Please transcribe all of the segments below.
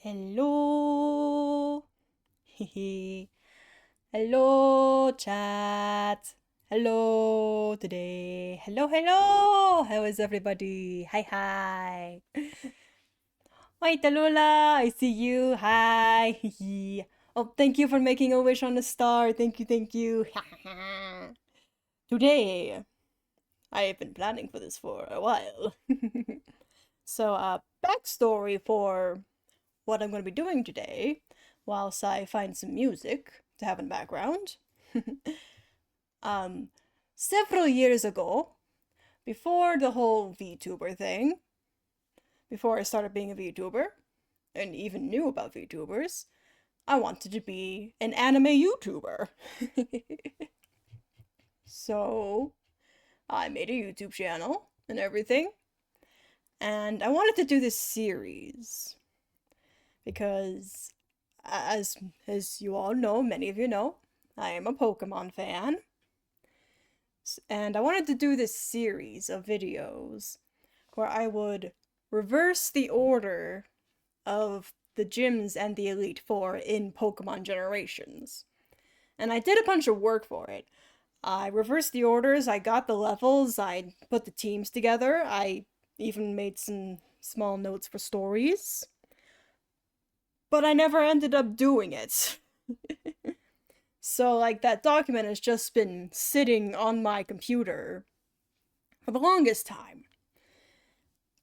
Hello. Hello, chat. Hello today. Hello, hello. How is everybody? Hi, hi. Hi, Talula. I see you. Hi. Oh, thank you for making a wish on the star. Thank you, thank you. Today, I have been planning for this for a while. So, backstory for what I'm going to be doing today, whilst I find some music to have in the background. um, Several years ago, before the whole VTuber thing, before I started being a VTuber, and even knew about VTubers, I wanted to be an anime YouTuber. So, I made a YouTube channel and everything, and I wanted to do this series because as you all know, many of you know, I am a Pokemon fan. And I wanted to do this series of videos where I would reverse the order of the gyms and the Elite Four in Pokemon generations. And I did a bunch of work for it. I reversed the orders, I got the levels, I put the teams together, I even made some small notes for stories. But I never ended up doing it. So, like, that document has just been sitting on my computer for the longest time.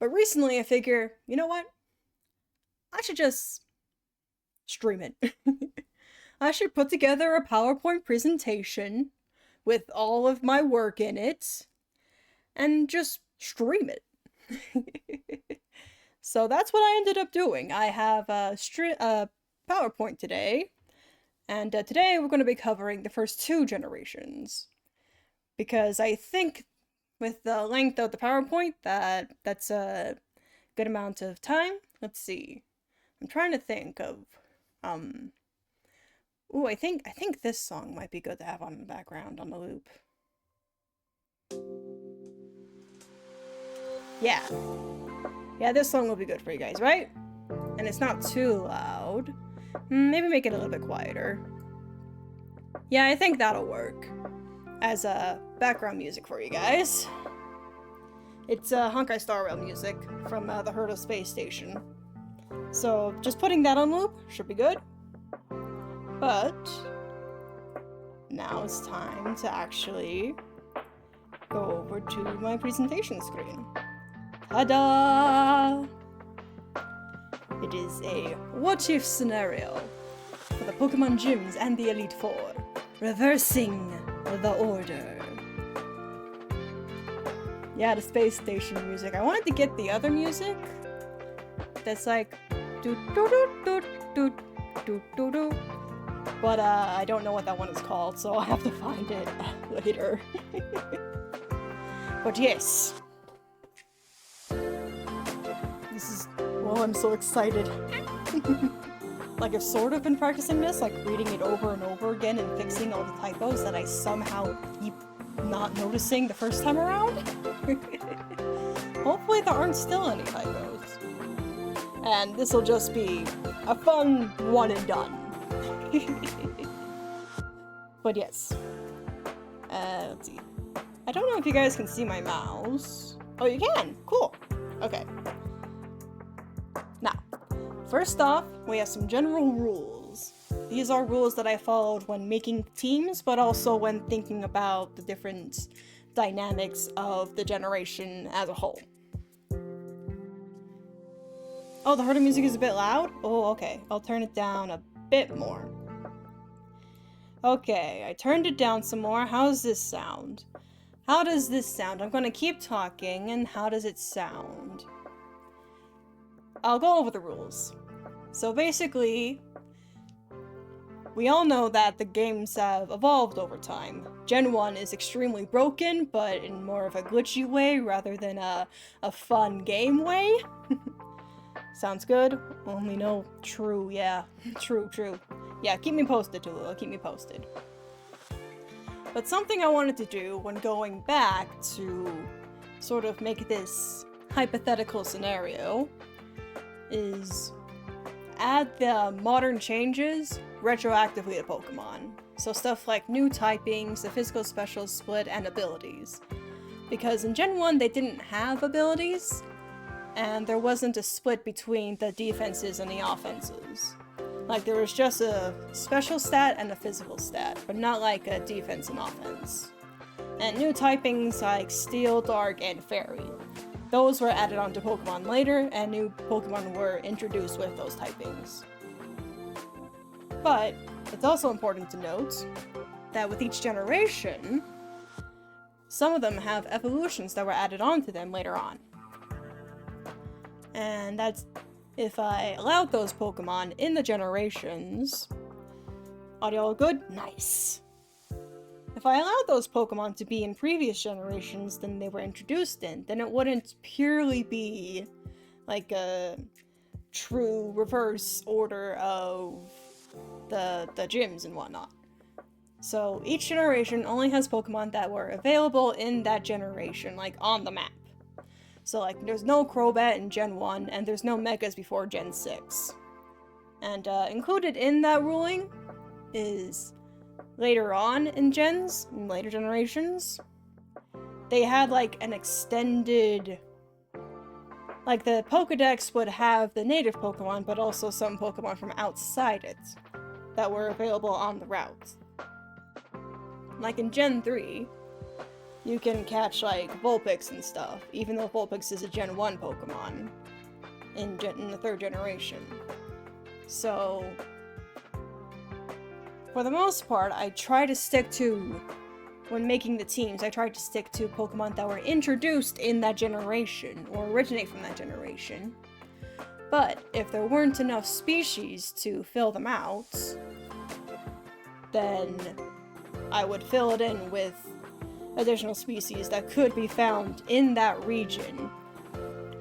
But recently I figure, you know what? I should just stream it. I should put together a PowerPoint presentation with all of my work in it and just stream it. So that's what I ended up doing. I have a PowerPoint today, and today we're going to be covering the first two generations. Because I think with the length of the PowerPoint that's a good amount of time. Let's see. I'm trying to think of ooh, I think this song might be good to have on in the background on the loop. Yeah. Yeah, this song will be good for you guys, right? And it's not too loud. Maybe make it a little bit quieter. Yeah, I think that'll work as a background music for you guys. It's Honkai Star Rail music from the Herta Space Station. So just putting that on loop should be good. But now it's time to actually go over to my presentation screen. Ta-da! It is a what-if scenario for the Pokemon gyms and the Elite Four, reversing the order. Yeah, the space station music. I wanted to get the other music that's like do do do do do do do, but I don't know what that one is called, so I have to find it later. But yes, this is, well, I'm so excited. Like, I've sort of been practicing this, like reading it over and over again and fixing all the typos that I somehow keep not noticing the first time around. Hopefully there aren't still any typos. And this will just be a fun one and done. But yes. Let's see. I don't know if you guys can see my mouse. Oh, you can! Cool! Okay. Now, first off, we have some general rules. These are rules that I followed when making teams, but also when thinking about the different dynamics of the generation as a whole. Oh, the Herta music is a bit loud? Oh, okay. I'll turn it down a bit more. Okay, I turned it down some more. How's this sound? How does this sound? I'm gonna keep talking, and how does it sound? I'll go over the rules. So basically, we all know that the games have evolved over time. Gen 1 is extremely broken, but in more of a glitchy way rather than a fun game way. Sounds good? Only no. True, yeah. True. Yeah, keep me posted, Tulula. Keep me posted. But something I wanted to do when going back to sort of make this hypothetical scenario is add the modern changes retroactively to Pokemon. So stuff like new typings, the physical special split, and abilities. Because in Gen 1 they didn't have abilities, and there wasn't a split between the defenses and the offenses. Like, there was just a special stat and a physical stat, but not like a defense and offense. And new typings like Steel, Dark, and Fairy. Those were added onto Pokemon later, and new Pokemon were introduced with those typings. But it's also important to note that with each generation, some of them have evolutions that were added onto them later on. And that's if I allowed those Pokemon in the generations. Audio all good? Nice. If I allowed those Pokemon to be in previous generations than they were introduced in, then it wouldn't purely be like a true reverse order of the gyms and whatnot. So each generation only has Pokemon that were available in that generation, like on the map. So like there's no Crobat in Gen 1, and there's no Megas before Gen 6. And included in that ruling is later on in later generations, they had like an extended, like the Pokedex would have the native Pokemon, but also some Pokemon from outside it that were available on the route. Like in Gen 3, you can catch like Vulpix and stuff, even though Vulpix is a Gen 1 Pokemon in the 3rd generation. So for the most part, I try to stick to, when making the teams, I tried to stick to Pokemon that were introduced in that generation, or originate from that generation. But if there weren't enough species to fill them out, then I would fill it in with additional species that could be found in that region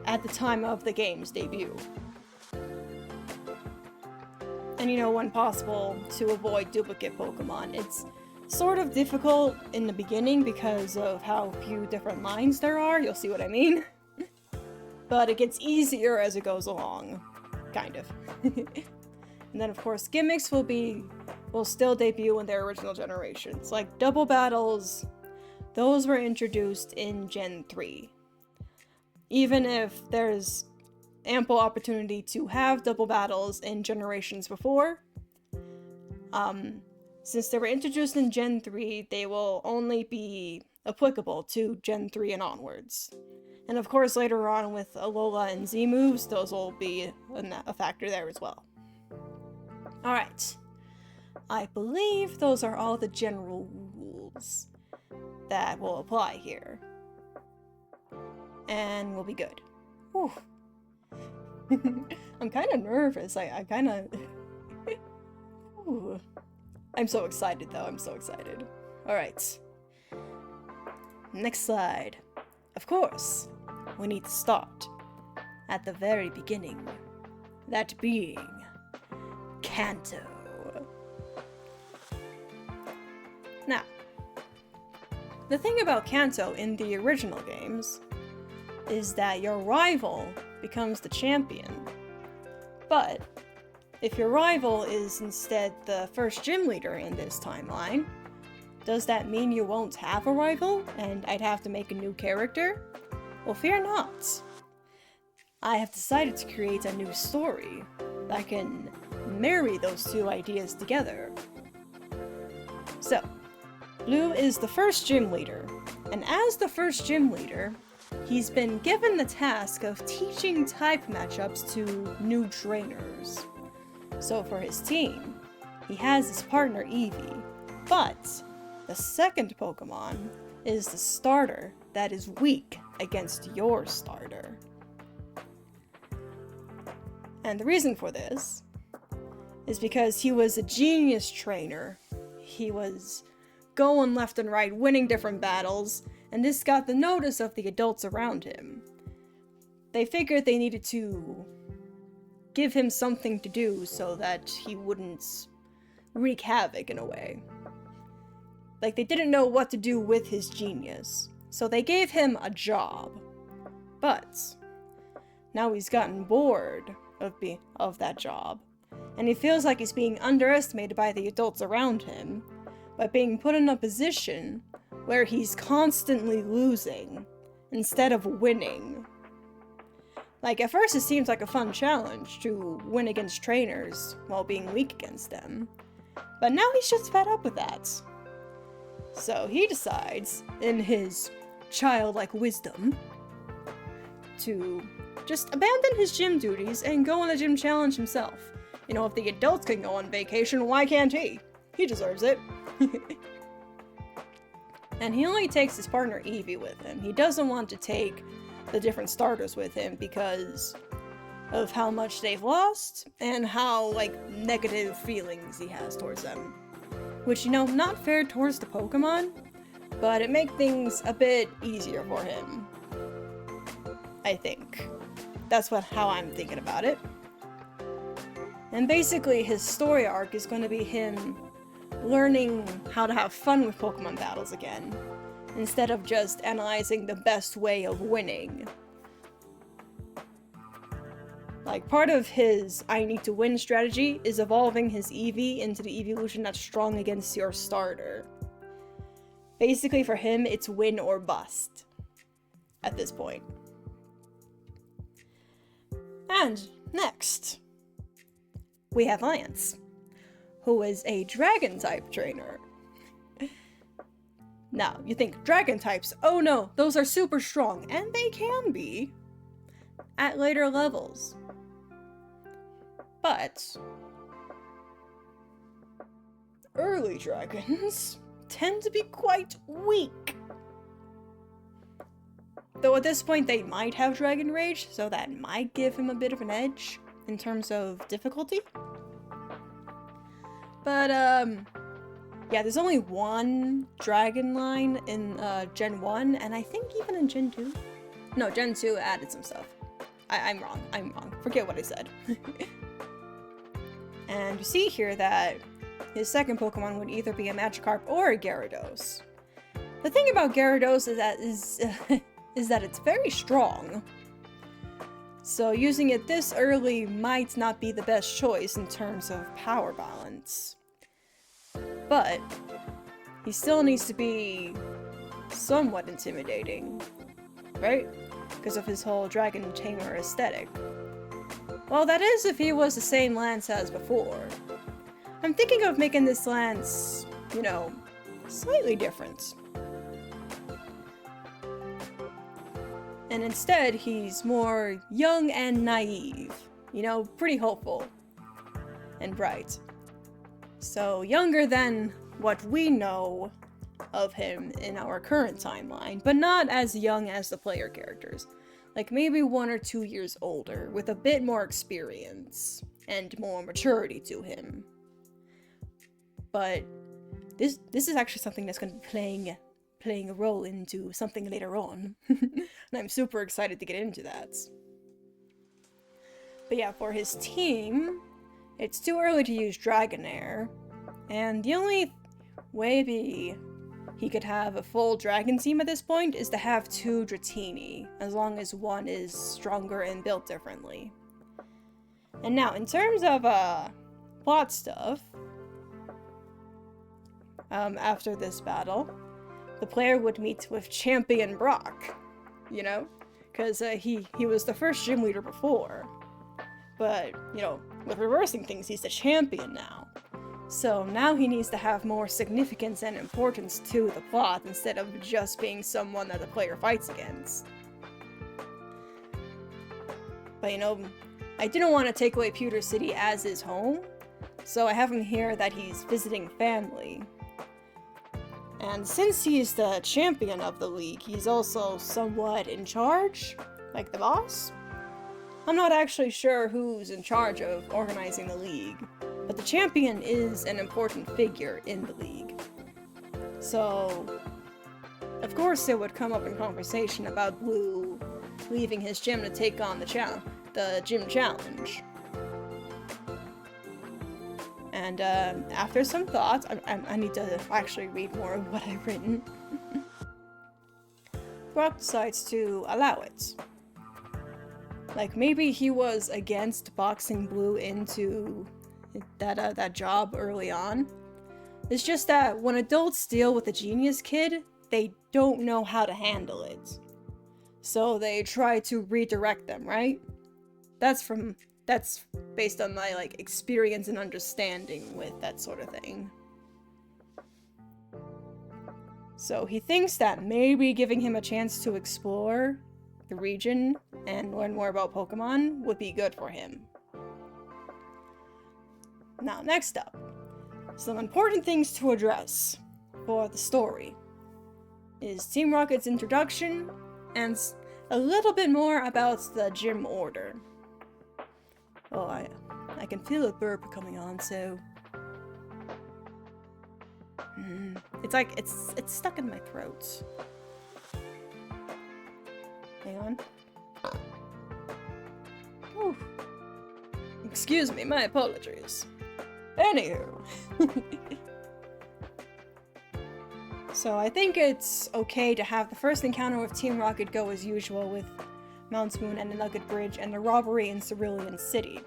at the time of the game's debut. And you know, when possible, to avoid duplicate Pokemon. It's sort of difficult in the beginning because of how few different lines there are, you'll see what I mean. But it gets easier as it goes along, kind of. And then of course gimmicks will still debut in their original generations, like double battles. Those were introduced in Gen 3. Even if there's ample opportunity to have double battles in generations before, since they were introduced in Gen 3, they will only be applicable to Gen 3 and onwards. And of course later on with Alola and Z moves, those will be a factor there as well. Alright, I believe those are all the general rules that will apply here. And we'll be good. Whew. I'm kind of nervous. I kind of... I'm so excited though, I'm so excited. Alright. Next slide. Of course, we need to start at the very beginning. That being Kanto. Now, the thing about Kanto in the original games is that your rival becomes the champion. But if your rival is instead the first gym leader in this timeline, does that mean you won't have a rival and I'd have to make a new character? Well, fear not. I have decided to create a new story that can marry those two ideas together. So, Blue is the first gym leader, and as the first gym leader, he's been given the task of teaching type matchups to new trainers. So for his team, he has his partner Eevee, but the second Pokemon is the starter that is weak against your starter. And the reason for this is because he was a genius trainer. He was going left and right, winning different battles, and this got the notice of the adults around him. They figured they needed to give him something to do so that he wouldn't wreak havoc in a way. Like, they didn't know what to do with his genius, so they gave him a job. But now he's gotten bored of that job. And he feels like he's being underestimated by the adults around him, by being put in a position where he's constantly losing instead of winning. Like, at first it seems like a fun challenge to win against trainers while being weak against them, but now he's just fed up with that. So he decides, in his childlike wisdom, to just abandon his gym duties and go on a gym challenge himself. You know, if the adults can go on vacation, why can't he? He deserves it. And he only takes his partner Eevee with him. He doesn't want to take the different starters with him because of how much they've lost and how, like, negative feelings he has towards them. Which, you know, not fair towards the Pokemon, but it makes things a bit easier for him. I think. That's how I'm thinking about it. And basically, his story arc is going to be him learning how to have fun with Pokemon battles again, instead of just analyzing the best way of winning. Like, part of his I need to win strategy is evolving his Eevee into the evolution that's strong against your starter. Basically, for him, it's win or bust at this point. And next, we have Lance, who is a Dragon-type trainer. Now, you think Dragon types, oh no, those are super strong, and they can be at later levels. But early dragons tend to be quite weak. Though at this point they might have Dragon Rage, so that might give him a bit of an edge in terms of difficulty. But, yeah, there's only one Dragon line in Gen 1, and I think even in Gen 2. No, Gen 2 added some stuff. I'm wrong. Forget what I said. And you see here that his second Pokemon would either be a Magikarp or a Gyarados. The thing about Gyarados is that it's very strong. So using it this early might not be the best choice in terms of power balance. But he still needs to be somewhat intimidating, right? Because of his whole Dragon Tamer aesthetic. Well, that is if he was the same Lance as before. I'm thinking of making this Lance, you know, slightly different. And instead, he's more young and naive. You know, pretty hopeful. And bright. So, younger than what we know of him in our current timeline, but not as young as the player characters. Like, maybe 1 or 2 years older, with a bit more experience and more maturity to him. But this is actually something that's going to be playing a role into something later on. And I'm super excited to get into that. But yeah, for his team, it's too early to use Dragonair, and the only way he could have a full Dragon team at this point is to have 2 Dratini, as long as one is stronger and built differently. And now, in terms of plot stuff, after this battle, the player would meet with Champion Brock, you know? Because he was the first gym leader before. But, you know, with reversing things, he's the champion now. So now he needs to have more significance and importance to the plot instead of just being someone that the player fights against. But, you know, I didn't want to take away Pewter City as his home, so I have him here that he's visiting family. And since he's the champion of the league, he's also somewhat in charge, like the boss. I'm not actually sure who's in charge of organizing the league, but the champion is an important figure in the league. So, of course it would come up in conversation about Blue leaving his gym to take on the gym challenge. And after some thought, I need to actually read more of what I've written. Brock decides to allow it. Like, maybe he was against boxing Blue into that job early on. It's just that when adults deal with a genius kid, they don't know how to handle it. So they try to redirect them, right? That's based on my, like, experience and understanding with that sort of thing. So he thinks that maybe giving him a chance to explore the region and learn more about Pokemon would be good for him. Now, next up, some important things to address for the story is Team Rocket's introduction and a little bit more about the gym order. Oh, I can feel a burp coming on, so... It's like, it's stuck in my throat. Hang on. Ooh. Excuse me, my apologies. Anywho. So I think it's okay to have the first encounter with Team Rocket go as usual with Mount Moon and the Nugget Bridge and the robbery in Cerulean City.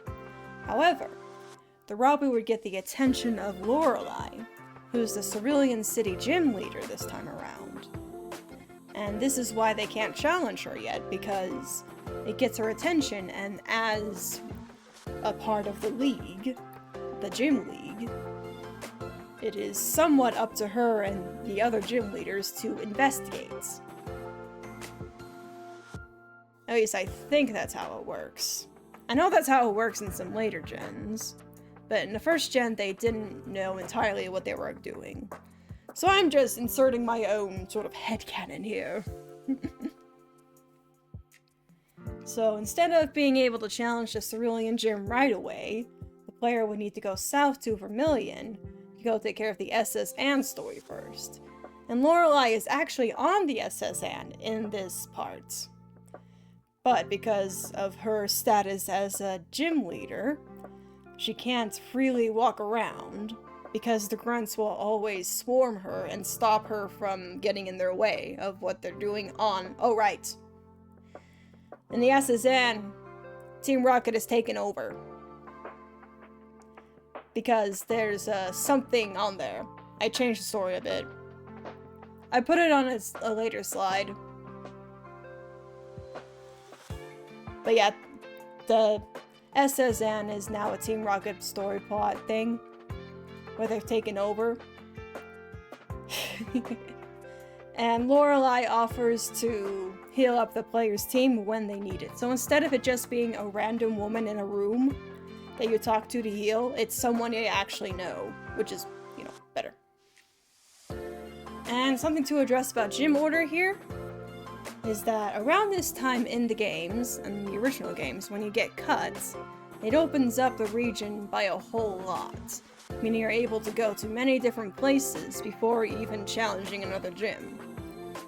However, the robbery would get the attention of Lorelei, who's the Cerulean City gym leader this time around. And this is why they can't challenge her yet, because it gets her attention, and as a part of the league, the gym league, it is somewhat up to her and the other gym leaders to investigate. At least I think that's how it works. I know that's how it works in some later gens, but in the first gen they didn't know entirely what they were doing. So I'm just inserting my own sort of headcanon here. So instead of being able to challenge the Cerulean Gym right away, the player would need to go south to Vermilion to go take care of the SS Anne story first. And Lorelei is actually on the SS Anne in this part. But because of her status as a gym leader, she can't freely walk around, because the grunts will always swarm her and stop her from getting in their way of what they're doing on... Oh, right. In the SS Anne, Team Rocket is taken over. Because there's something on there. I changed the story a bit. I put it on a later slide. But yeah, the SS Anne is now a Team Rocket story plot thing, where they've taken over. And Lorelei offers to heal up the player's team when they need it. So instead of it just being a random woman in a room that you talk to heal, it's someone you actually know, which is, you know, better. And something to address about gym order here is that around this time in the games, and the original games, when you get cut, it opens up the region by a whole lot, meaning you're able to go to many different places before even challenging another gym.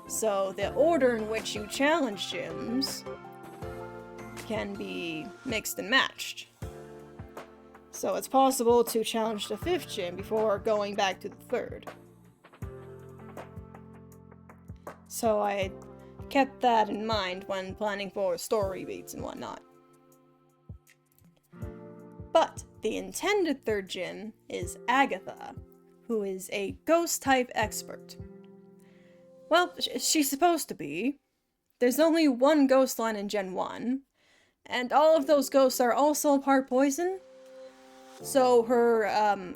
So the order in which you challenge gyms can be mixed and matched. So it's possible to challenge the 5th gym before going back to the 3rd. So I kept that in mind when planning for story beats and whatnot. But the intended 3rd gym is Agatha, who is a ghost-type expert. Well, she's supposed to be. There's only one ghost line in Gen 1, and all of those ghosts are also part poison. So her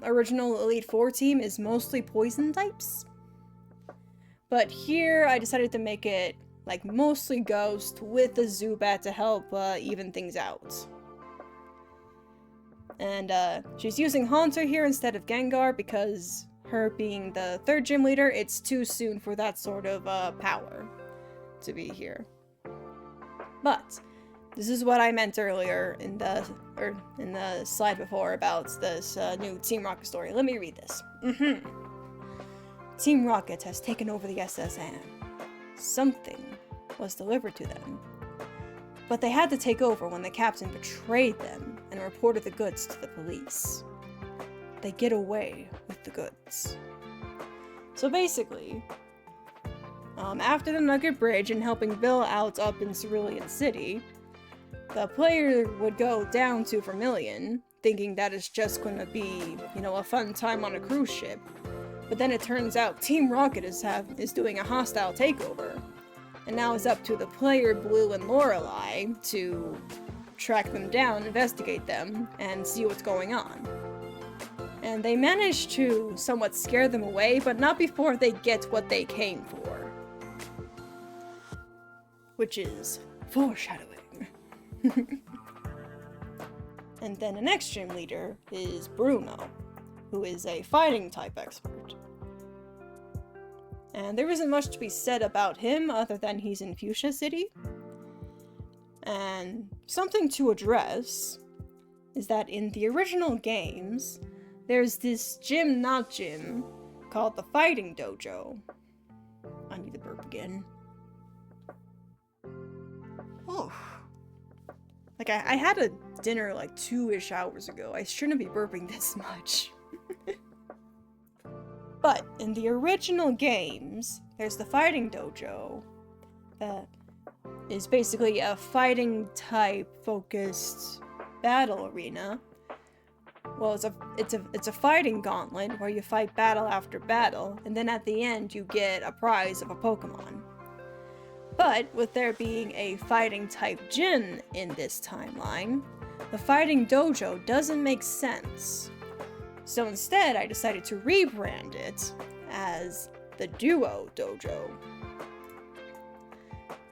original Elite Four team is mostly poison types. But here I decided to make it like mostly ghost with the Zubat to help even things out. And she's using Haunter here instead of Gengar because her being the 3rd gym leader, it's too soon for that sort of power to be here. But this is what I meant earlier in the slide before about this new Team Rocket story. Let me read this. Team Rocket has taken over the SS Anne. Something was delivered to them. But they had to take over when the captain betrayed them and reported the goods to the police. They get away with the goods. So basically, after the Nugget Bridge and helping Bill out up in Cerulean City, the player would go down to Vermilion, thinking that it's just gonna be, a fun time on a cruise ship. But then it turns out Team Rocket is doing a hostile takeover. And now it's up to the player Blue and Lorelei to track them down, investigate them, and see what's going on. And they manage to somewhat scare them away, but not before they get what they came for. Which is foreshadowing. And then the next gym leader is Bruno, who is a fighting type expert. And there isn't much to be said about him other than he's in Fuchsia City. And something to address is that in the original games, there's this not gym, called the Fighting Dojo. I need to burp again. Oh. Like, I had a dinner like 2-ish hours ago. I shouldn't be burping this much. But in the original games, there's the Fighting Dojo that is basically a fighting type focused battle arena. Well, it's a fighting gauntlet where you fight battle after battle, and then at the end you get a prize of a Pokemon. But with there being a fighting type gym in this timeline, the Fighting Dojo doesn't make sense. So instead, I decided to rebrand it as the Duo Dojo.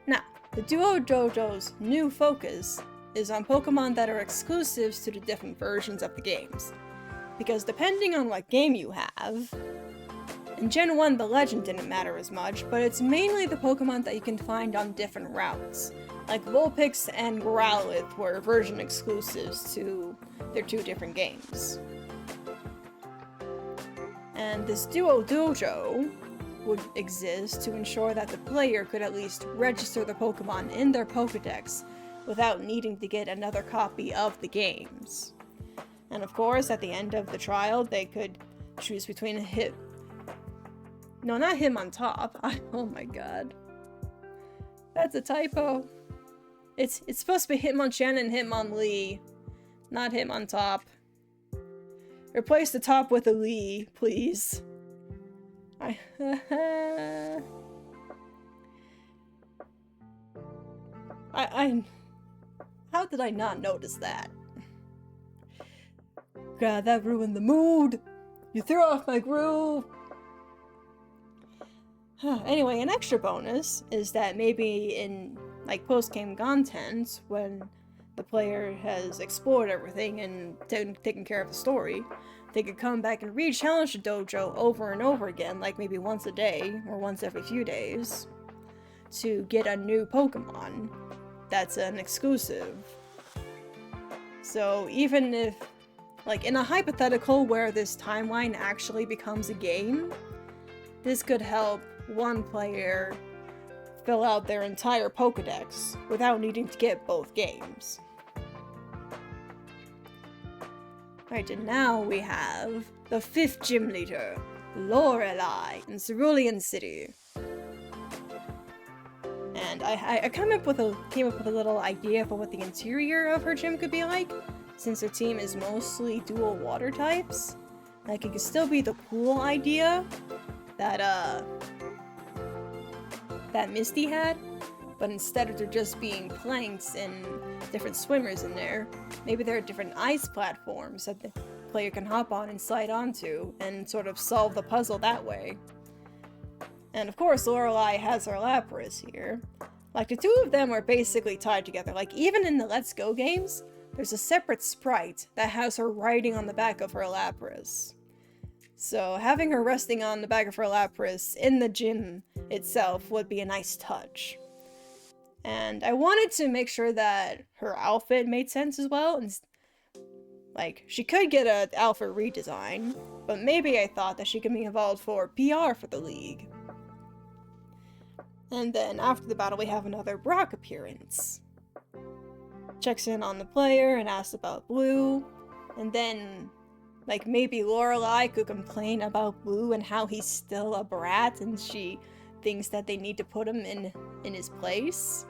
Now, the Duo Dojo's new focus is on Pokemon that are exclusives to the different versions of the games. Because depending on what game you have, in Gen 1 the legend didn't matter as much, but it's mainly the Pokemon that you can find on different routes. Like Vulpix and Growlithe were version exclusives to their 2 different games. And this Duo Dojo would exist to ensure that the player could at least register the Pokemon in their Pokedex without needing to get another copy of the games. And of course, at the end of the trial, they could choose between not Hitmontop. Oh my god. That's a typo. It's supposed to be Hitmonchan and Hitmonlee, not Hitmontop. Replace the top with a Lee, please. How did I not notice that? God, that ruined the mood! You threw off my groove! Anyway, an extra bonus is that maybe in, like, post-game content, when the player has explored everything and taken care of the story, they could come back and re-challenge the dojo over and over again, like maybe once a day, or once every few days, to get a new Pokemon that's an exclusive. So even if, like, in a hypothetical where this timeline actually becomes a game, this could help one player fill out their entire Pokedex without needing to get both games. Right, and now we have the 5th gym leader, Lorelei, in Cerulean City. And I came up with a little idea for what the interior of her gym could be like, since her team is mostly dual water types. Like, it could still be the pool idea that Misty had, but instead of there just being planks and different swimmers in there, maybe there are different ice platforms that the player can hop on and slide onto and sort of solve the puzzle that way. And of course, Lorelei has her Lapras here. Like, the 2 of them are basically tied together. Like, even in the Let's Go games, there's a separate sprite that has her riding on the back of her Lapras. So having her resting on the back of her Lapras in the gym itself would be a nice touch. And I wanted to make sure that her outfit made sense as well. And, like, she could get an outfit redesign, but maybe I thought that she could be involved for PR for the league. And then after the battle, we have another Brock appearance. Checks in on the player and asks about Blue, and then, like, maybe Lorelei could complain about Blue and how he's still a brat, and she thinks that they need to put him in his place,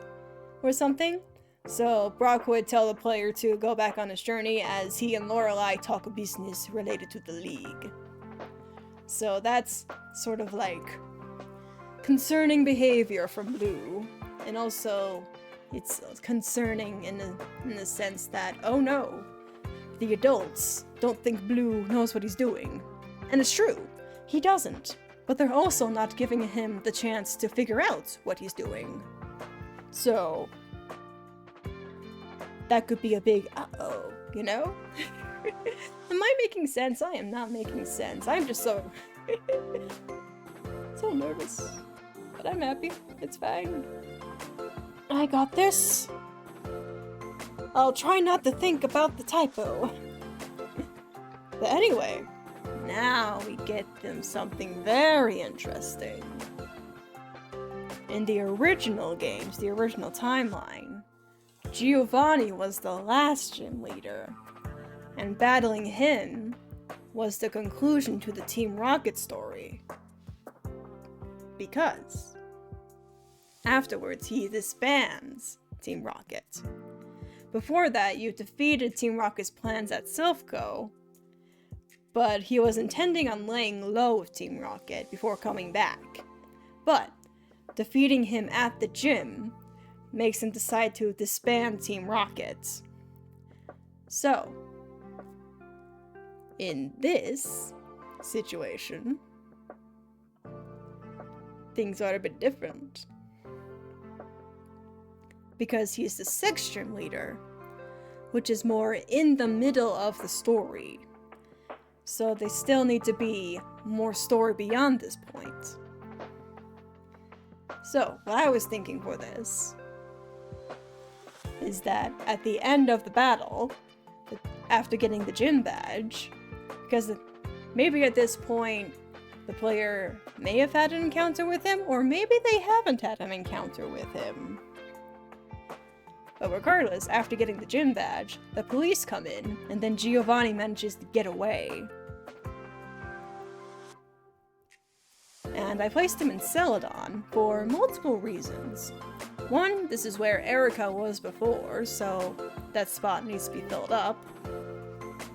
or something. So Brock would tell the player to go back on his journey as he and Lorelei talk business related to the League. So that's sort of like concerning behavior from Blue, and also it's concerning in the sense that, oh no, the adults don't think Blue knows what he's doing. And it's true, he doesn't, but they're also not giving him the chance to figure out what he's doing. So that could be a big uh-oh, you know? Am I making sense? I am not making sense. I'm just so so nervous. But I'm happy. It's fine. I got this. I'll try not to think about the typo. But anyway, now we get them something very interesting. In the original games, the original timeline, Giovanni was the last gym leader, and battling him was the conclusion to the Team Rocket story. Because afterwards he disbands Team Rocket. Before that, you defeated Team Rocket's plans at Silphco, but he was intending on laying low with Team Rocket before coming back. But defeating him at the gym makes him decide to disband Team Rocket. So, in this situation, things are a bit different. Because he's the 6th gym leader, which is more in the middle of the story. So they still need to be more story beyond this point. So, what I was thinking for this is that at the end of the battle, after getting the gym badge, because maybe at this point the player may have had an encounter with him, or maybe they haven't had an encounter with him. But regardless, after getting the gym badge, the police come in, and then Giovanni manages to get away. And I placed him in Celadon for multiple reasons. One, this is where Erica was before, so that spot needs to be filled up.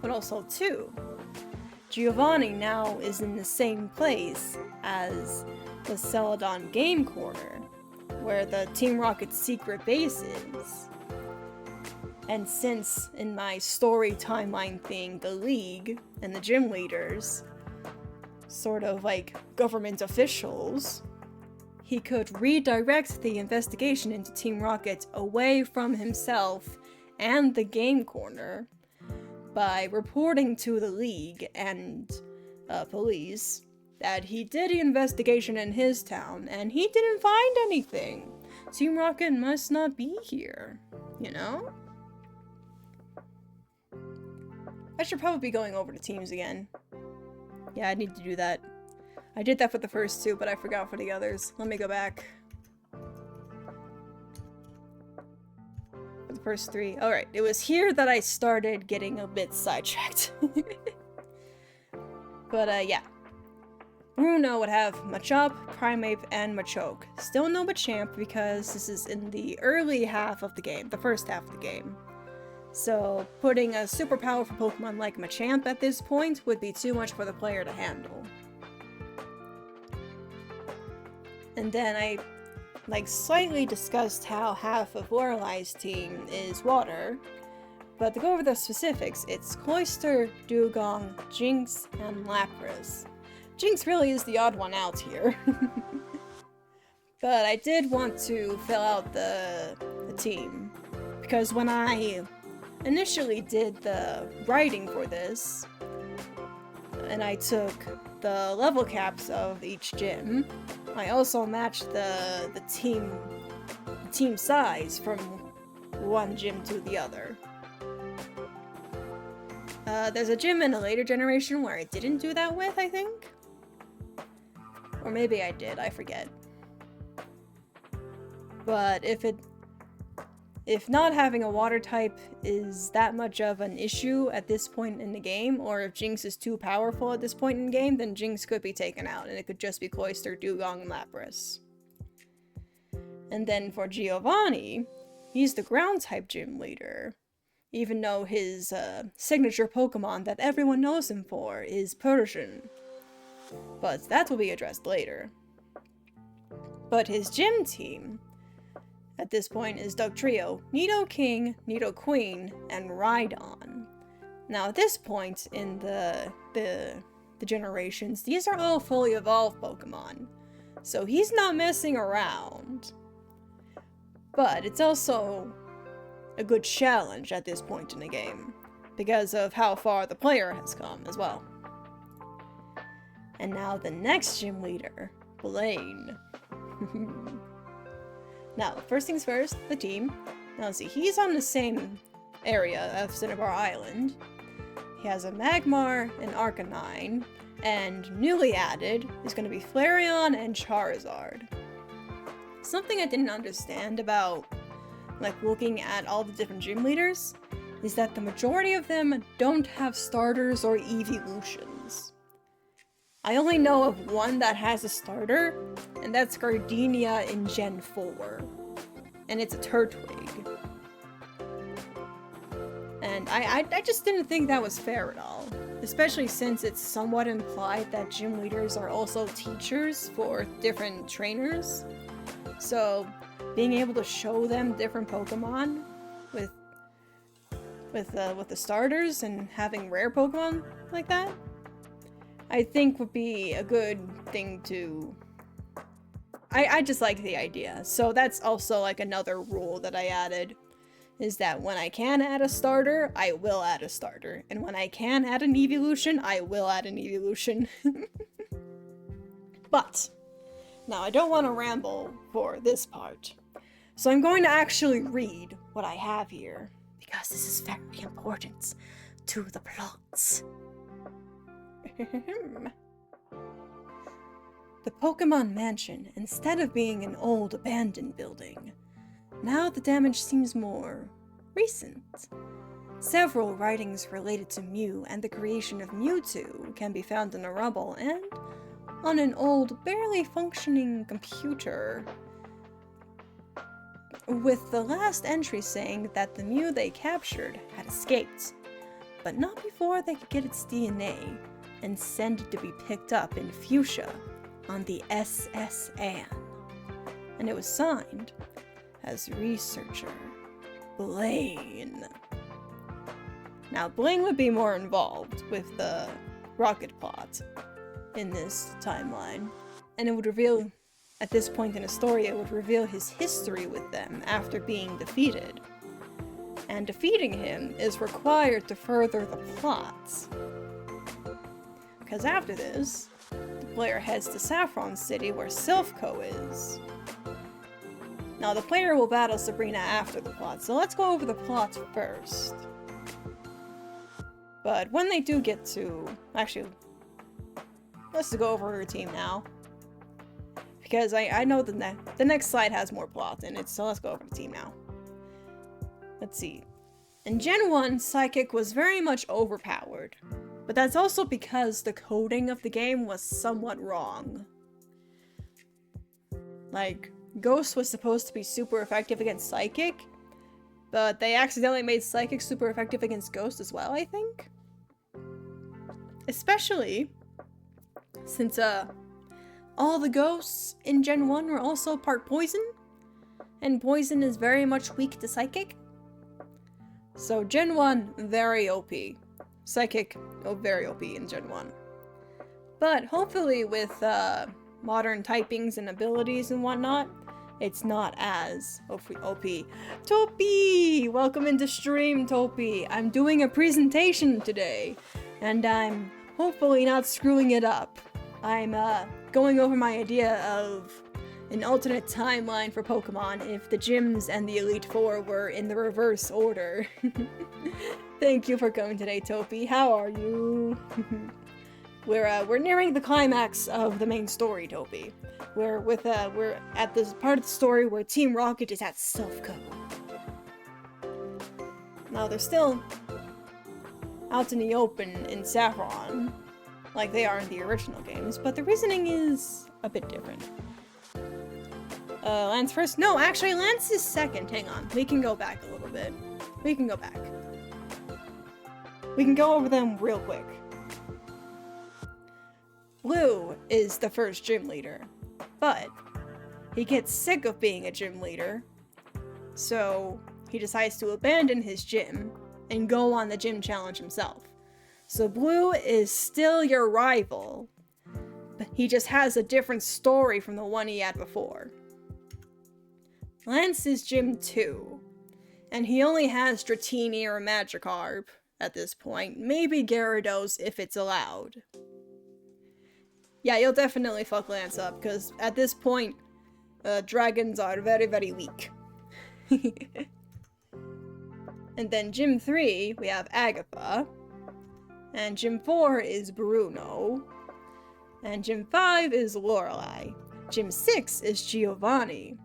But also two, Giovanni now is in the same place as the Celadon Game Corner, where the Team Rocket's secret base is. And since in my story timeline thing, the League and the gym leaders, sort of like government officials, he could redirect the investigation into Team Rocket away from himself and the Game Corner by reporting to the League and police that he did the investigation in his town and he didn't find anything. Team Rocket must not be here, you know? I should probably be going over the teams again. Yeah, I need to do that. I did that for the first two, but I forgot for the others. Let me go back. For the first three. Alright, it was here that I started getting a bit sidetracked. But, yeah. Bruno would have Machop, Primeape, and Machoke. Still no Machamp because this is in the early half of the game, the first half of the game. So, putting a super powerful Pokemon like Machamp at this point would be too much for the player to handle. And then I, slightly discussed how half of Lorelei's team is water. But to go over the specifics, it's Cloyster, Dugong, Jinx, and Lapras. Jinx really is the odd one out here. But I did want to fill out the team. Because when I initially did the writing for this, and I took the level caps of each gym, I also matched the team size from one gym to the other. There's a gym in a later generation where I didn't do that with, I think? Or maybe I did, I forget. But if not having a water type is that much of an issue at this point in the game, or if Jinx is too powerful at this point in the game, then Jinx could be taken out, and it could just be Cloyster, Dugong, and Lapras. And then for Giovanni, he's the ground-type gym leader, even though his signature Pokemon that everyone knows him for is Persian. But that will be addressed later. But his gym team at this point is Dugtrio, Nidoking, Nidoqueen, and Rhydon. Now at this point in the generations, these are all fully evolved Pokemon, so he's not messing around. But it's also a good challenge at this point in the game, because of how far the player has come as well. And now the next gym leader, Blaine. Now, first things first, the team. Now let's see, he's on the same area of Cinnabar Island. He has a Magmar, an Arcanine, and newly added is going to be Flareon and Charizard. Something I didn't understand about, like, looking at all the different gym leaders is that the majority of them don't have starters or evolutions. I only know of one that has a starter, and that's Gardenia in Gen 4. And it's a Turtwig. And I just didn't think that was fair at all. Especially since it's somewhat implied that gym leaders are also teachers for different trainers. So, being able to show them different Pokemon with the starters and having rare Pokemon like that, I think would be a good thing to... I just like the idea. So that's also like another rule that I added, is that when I can add a starter, I will add a starter. And when I can add an evolution, I will add an evolution. But, now I don't want to ramble for this part. So I'm going to actually read what I have here, because this is very important to the plots. The Pokemon Mansion, instead of being an old abandoned building, now the damage seems more recent. Several writings related to Mew and the creation of Mewtwo can be found in the rubble and on an old, barely functioning computer, with the last entry saying that the Mew they captured had escaped, but not before they could get its DNA and send it to be picked up in Fuchsia on the SS Anne. And it was signed as researcher Blaine. Now, Blaine would be more involved with the rocket plot in this timeline, and it would reveal, at this point in the story, it would reveal his history with them after being defeated. And defeating him is required to further the plots. Because after this, the player heads to Saffron City where Silphco is. Now the player will battle Sabrina after the plot, so let's go over the plot first. But when they do get to... Actually, let's go over her team now. Because I know the next slide has more plot in it, so let's go over the team now. Let's see. In Gen 1, Psychic was very much overpowered. But that's also because the coding of the game was somewhat wrong. Like, Ghost was supposed to be super effective against Psychic, but they accidentally made Psychic super effective against Ghost as well, I think? Especially since, all the Ghosts in Gen 1 were also part Poison, and Poison is very much weak to Psychic. So Gen 1, very OP. Psychic, very OP in Gen 1. But hopefully with modern typings and abilities and whatnot, it's not as OP. Topi! Welcome into stream, Topi! I'm doing a presentation today, and I'm hopefully not screwing it up. I'm going over my idea of an alternate timeline for Pokemon if the gyms and the Elite Four were in the reverse order. Thank you for coming today, Topi. How are you? We're nearing the climax of the main story, Topi. We're at this part of the story where Team Rocket is at Silphco. Now they're still out in the open in Saffron, like they are in the original games, but the reasoning is a bit different. Lance first? No, actually, Lance is second. Hang on. We can go back a little bit. We can go back. We can go over them real quick. Blue is the first gym leader, but he gets sick of being a gym leader, so he decides to abandon his gym and go on the gym challenge himself. So Blue is still your rival, but he just has a different story from the one he had before. Lance is Gym 2, and he only has Dratini or Magikarp at this point. Maybe Gyarados if it's allowed. Yeah, you'll definitely fuck Lance up, because at this point, dragons are very, very weak. And then Gym 3, we have Agatha. And Gym 4 is Bruno. And Gym 5 is Lorelei. Gym 6 is Giovanni,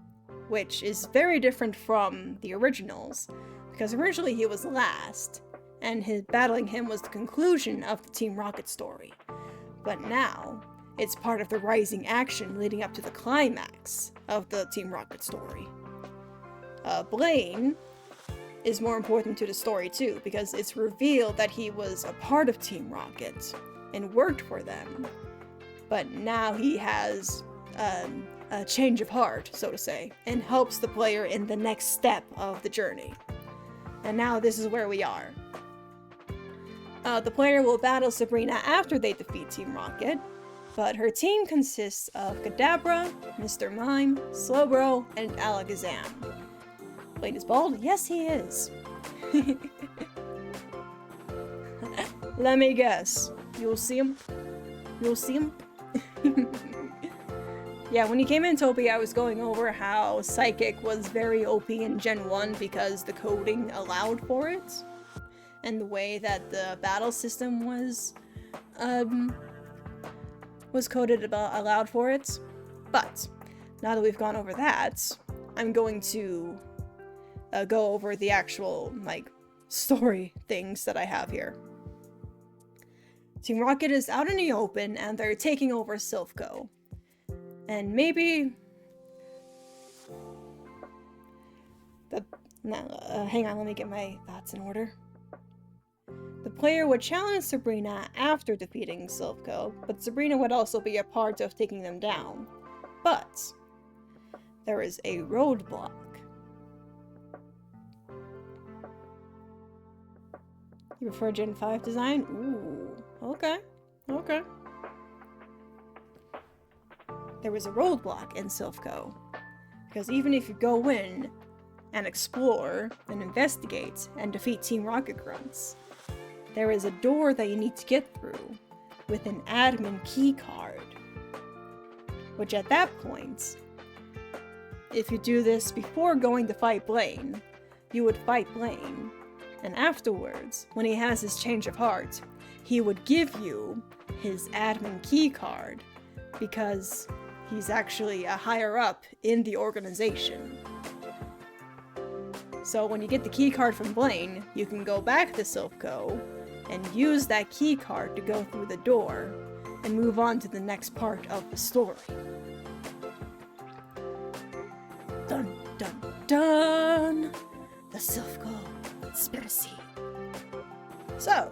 which is very different from the originals, because originally he was last, and battling him was the conclusion of the Team Rocket story. But now, it's part of the rising action leading up to the climax of the Team Rocket story. Blaine is more important to the story too, because it's revealed that he was a part of Team Rocket and worked for them. But now he has a change of heart, so to say, and helps the player in the next step of the journey. And now this is where we are. The player will battle Sabrina after they defeat Team Rocket, but her team consists of Kadabra, Mr. Mime, Slowbro, and Alakazam. Blaine is bald? Yes, he is. Let me guess. You'll see him? You'll see him? Yeah, when he came in, Toby, I was going over how Psychic was very OP in Gen 1 because the coding allowed for it. And the way that the battle system was coded allowed for it. But, now that we've gone over that, I'm going to go over the actual, story things that I have here. Team Rocket is out in the open, and they're taking over Silphco. And maybe... hang on, let me get my thoughts in order. The player would challenge Sabrina after defeating Silphco, but Sabrina would also be a part of taking them down. But there is a roadblock. You prefer Gen 5 design? Ooh, okay. Okay. There was a roadblock in Silphco, because even if you go in and explore and investigate and defeat Team Rocket Grunts, there is a door that you need to get through with an admin key card, which at that point, if you do this before going to fight Blaine, you would fight Blaine, and afterwards, when he has his change of heart, he would give you his admin key card, because he's actually a higher up in the organization. So when you get the key card from Blaine, you can go back to Silphco and use that key card to go through the door and move on to the next part of the story. Dun dun dun! The Silphco conspiracy. So,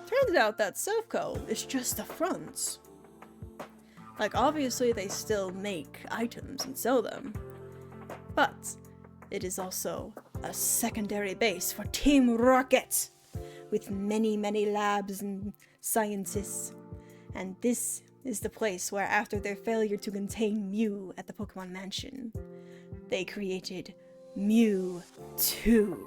turns out that Silphco is just a front. Obviously they still make items and sell them, but it is also a secondary base for Team Rocket, with many, many labs and scientists. And this is the place where, after their failure to contain Mew at the Pokemon Mansion, they created Mewtwo.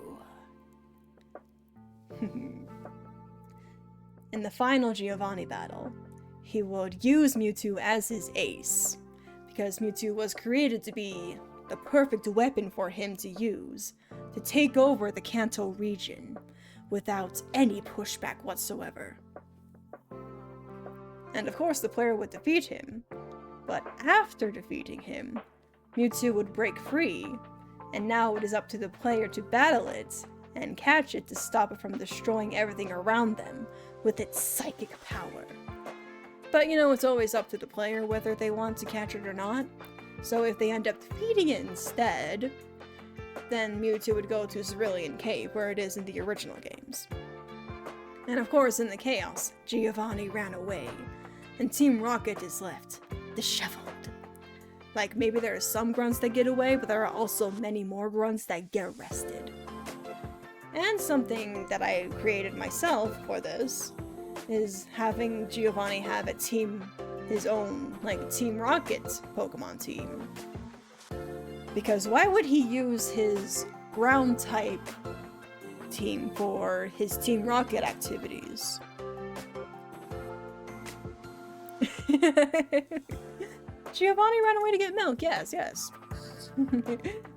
In the final Giovanni battle, he would use Mewtwo as his ace, because Mewtwo was created to be the perfect weapon for him to use to take over the Kanto region without any pushback whatsoever. And of course the player would defeat him, but after defeating him, Mewtwo would break free, and now it is up to the player to battle it and catch it to stop it from destroying everything around them with its psychic power. But it's always up to the player whether they want to catch it or not, So if they end up defeating it instead, then Mewtwo would go to Cerulean Cave, where it is in the original games. And of course, in the chaos, Giovanni ran away, and Team Rocket is left disheveled. Like, maybe there are some grunts that get away, but there are also many more grunts that get arrested. And something that I created myself for this is having Giovanni have his own, like, Team Rocket Pokemon team. Because why would he use his ground type team for his Team Rocket activities? Giovanni ran away to get milk, yes.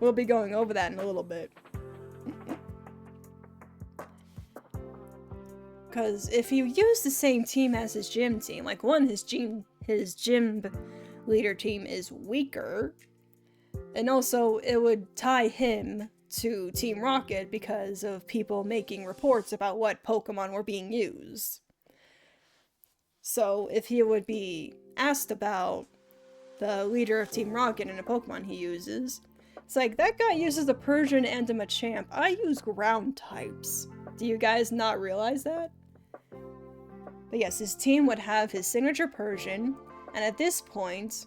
We'll be going over that in a little bit. Because if you use the same team as his gym team, like his gym leader team is weaker, and also it would tie him to Team Rocket because of people making reports about what Pokemon were being used. So if he would be asked about the leader of Team Rocket and a Pokemon he uses, it's like, that guy uses a Persian and a Machamp. I use ground types. Do you guys not realize that? But yes, his team would have his signature Persian, and at this point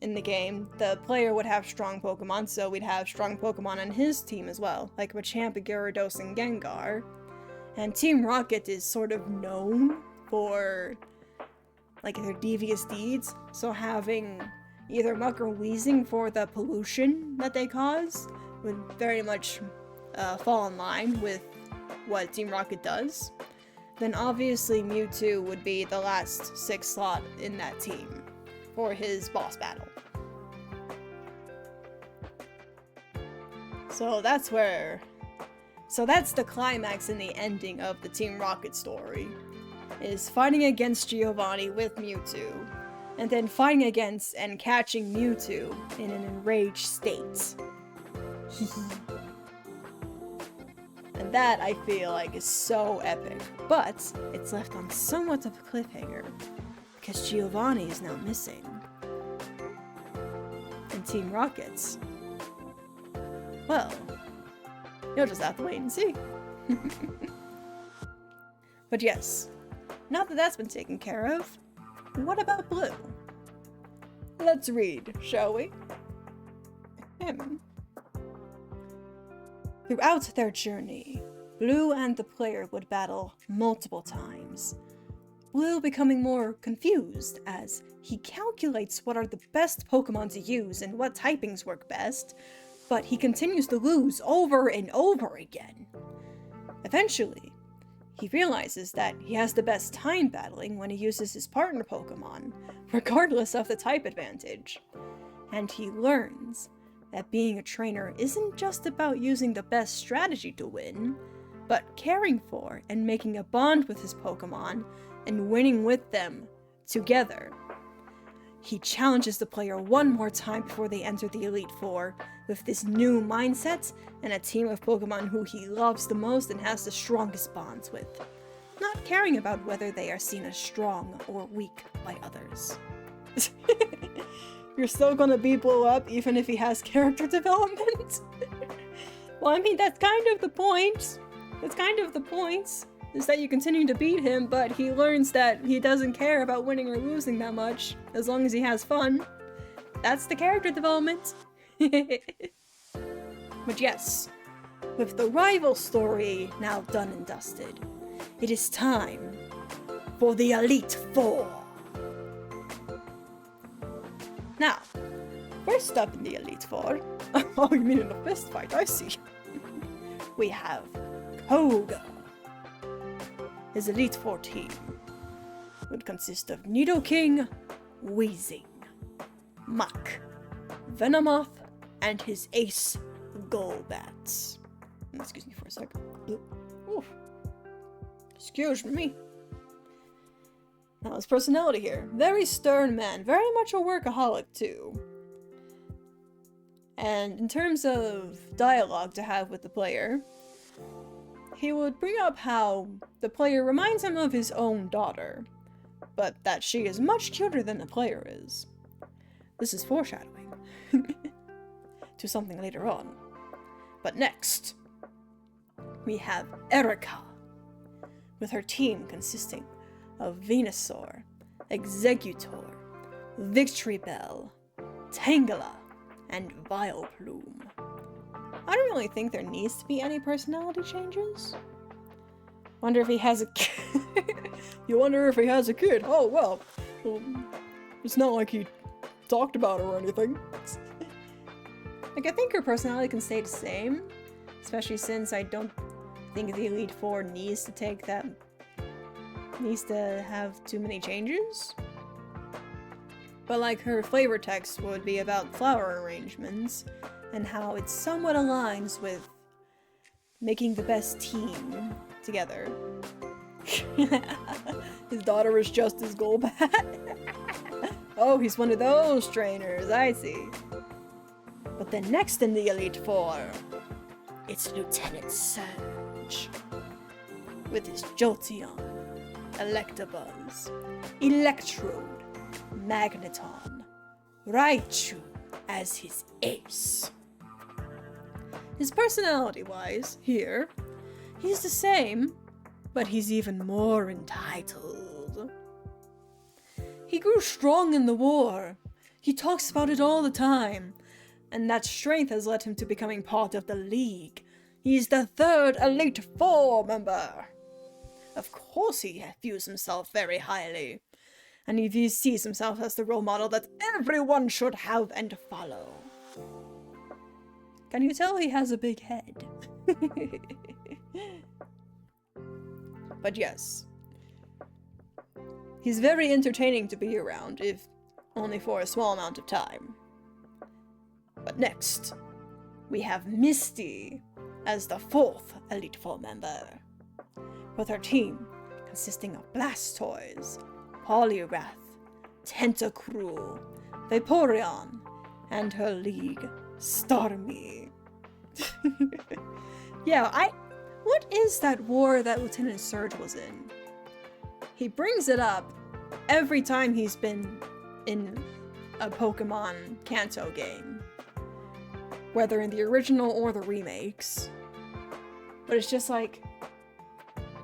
in the game, the player would have strong Pokemon, so we'd have strong Pokemon on his team as well, like Machamp, Gyarados, and Gengar. And Team Rocket is sort of known for, like, their devious deeds, so having either Muck or Weezing for the pollution that they cause would very much fall in line with what Team Rocket does. Then obviously Mewtwo would be the last 6th slot in that team for his boss battle. So that's the climax and the ending of the Team Rocket story, is fighting against Giovanni with Mewtwo, and then fighting against and catching Mewtwo in an enraged state. And that, I feel like, is so epic. But it's left on somewhat of a cliffhanger, because Giovanni is now missing. And Team Rocket's, well, you'll just have to wait and see. But yes, now that that's been taken care of, what about Blue? Let's read, shall we? Throughout their journey, Blue and the player would battle multiple times. Blue becoming more confused as he calculates what are the best Pokemon to use and what typings work best, but he continues to lose over and over again. Eventually, he realizes that he has the best time battling when he uses his partner Pokemon, regardless of the type advantage. And he learns that being a trainer isn't just about using the best strategy to win, but caring for and making a bond with his Pokemon and winning with them together. He challenges the player one more time before they enter the Elite Four with this new mindset and a team of Pokemon who he loves the most and has the strongest bonds with, not caring about whether they are seen as strong or weak by others. You're still gonna beat Blue up even if he has character development? Well, I mean, that's kind of the point. Is that you continue to beat him, but he learns that he doesn't care about winning or losing that much, as long as he has fun. That's the character development. But yes, with the rival story now done and dusted, it is time for the Elite Four. Now, first up in the Elite Four, oh, you mean in the fist fight, I see. We have Koga. His Elite Four team would consist of Nidoking, Weezing, Muck, Venomoth, and his ace, Golbat. Excuse me for a sec. Oof. Excuse me. Now his personality here. Very stern man. Very much a workaholic too. And in terms of dialogue to have with the player, he would bring up how the player reminds him of his own daughter, but that she is much cuter than the player is. This is foreshadowing. to something later on. But next, we have Erika, with her team consisting of Venusaur, Executor, Victory Bell, Tangela, and Vileplume. I don't really think there needs to be any personality changes. Wonder if he has a kid. You wonder if he has a kid. Oh, well, it's not like he talked about it or anything. Like, I think her personality can stay the same, especially since I don't think the Elite Four needs to have too many changes. But like, her flavor text would be about flower arrangements and how it somewhat aligns with making the best team together. His daughter is just as Golbat. Oh, he's one of those trainers, I see. But then next in the Elite Four, it's Lieutenant Surge. With his Jolteon, Electabuzz, Electrode, Magneton, Raichu as his ace. His personality-wise, here, he's the same, but he's even more entitled. He grew strong in the war. He talks about it all the time, and that strength has led him to becoming part of the League. He's the third Elite Four member. Of course he views himself very highly, and he sees himself as the role model that everyone should have and follow. Can you tell he has a big head? But yes, he's very entertaining to be around, if only for a small amount of time. But next, we have Misty as the fourth Elite Four member, with her team consisting of Blastoise, Poliwrath, Tentacruel, Vaporeon, and her league, Starmie. Yeah, what is that war that Lieutenant Surge was in? He brings it up every time he's been in a Pokemon Kanto game, whether in the original or the remakes. But it's just like,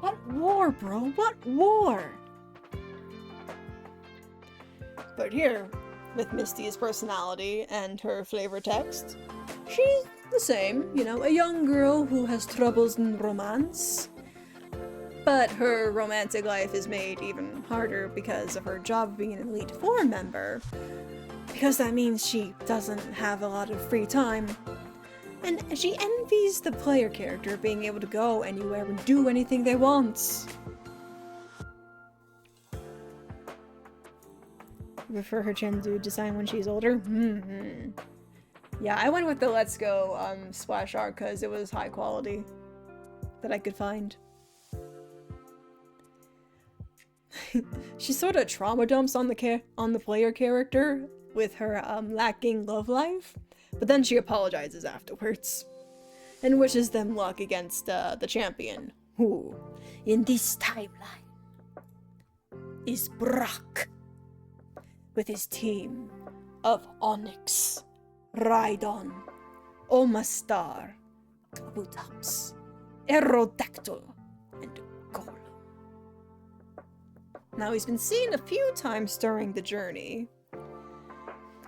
what war, bro? What war? But here, with Misty's personality and her flavor text, she's the same, you know, a young girl who has troubles in romance. But her romantic life is made even harder because of her job being an Elite Four member. Because that means she doesn't have a lot of free time. And she envies the player character being able to go anywhere and do anything they want. For her gender design when she's older? Yeah, I went with the Let's Go splash art because it was high quality that I could find. She sort of trauma dumps on the player character with her lacking love life, but then she apologizes afterwards and wishes them luck against the champion, who, in this timeline, is Brock, with his team of Onix, Rhydon, Omastar, Kabutops, Aerodactyl, and Golem. Now, he's been seen a few times during the journey,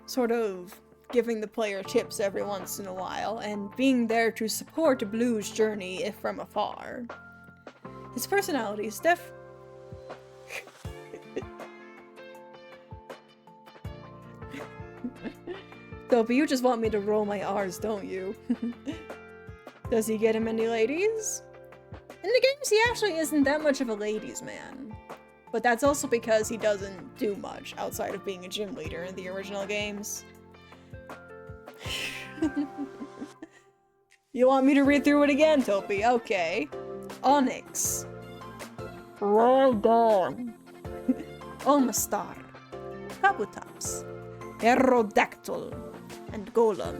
sort of giving the player tips every once in a while, and being there to support Blue's journey if from afar. His personality is Though, but you just want me to roll my R's, don't you? Does he get him any ladies? In the games, he actually isn't that much of a ladies' man. But that's also because he doesn't do much outside of being a gym leader in the original games. You want me to read through it again, Topi? Okay. Onix. Rhydon. Omastar. Kabutops. Aerodactyl. And Golem.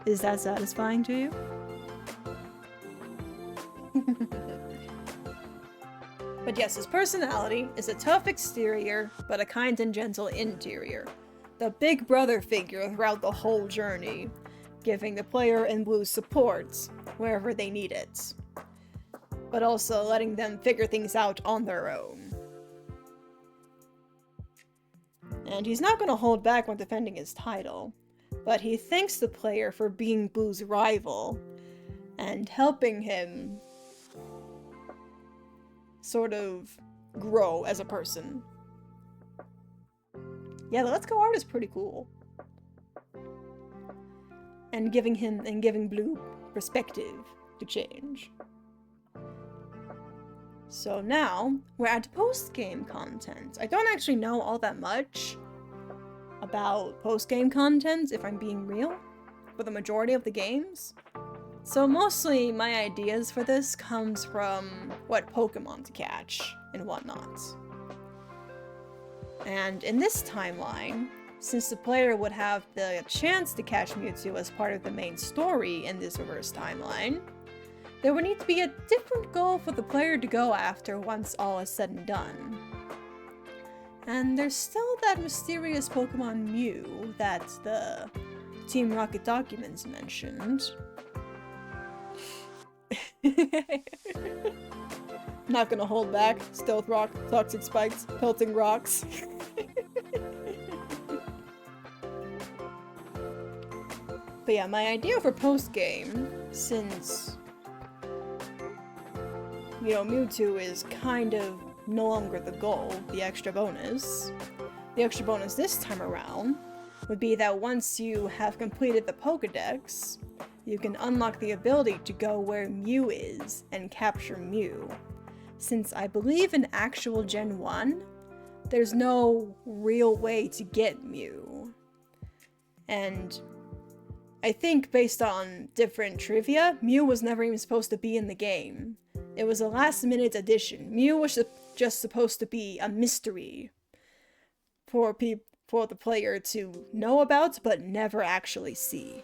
Is that satisfying to you? But yes, his personality is a tough exterior, but a kind and gentle interior. the big brother figure throughout the whole journey, giving the player in blue support wherever they need it, but also letting them figure things out on their own. And he's not going to hold back when defending his title, but he thanks the player for being Blue's rival and helping him sort of grow as a person. Yeah, the Let's Go art is pretty cool. And giving Blue perspective to change. So now, we're at post-game content. I don't actually know all that much about post-game content, if I'm being real, for the majority of the games. So mostly my ideas for this comes from what Pokémon to catch and whatnot. And in this timeline, since the player would have the chance to catch Mewtwo as part of the main story in this reverse timeline, there would need to be a different goal for the player to go after once all is said and done. And there's still that mysterious Pokemon Mew that the Team Rocket documents mentioned. Not gonna hold back. Stealth Rock, Toxic Spikes, Pelting Rocks. But yeah, my idea for post-game, since, you know, Mewtwo is kind of no longer the goal, the extra bonus this time around would be that once you have completed the Pokédex, you can unlock the ability to go where Mew is and capture Mew. Since I believe in actual Gen 1, there's no real way to get Mew. And I think based on different trivia, Mew was never even supposed to be in the game. It was a last-minute addition. Mew was just supposed to be a mystery for the player to know about, but never actually see.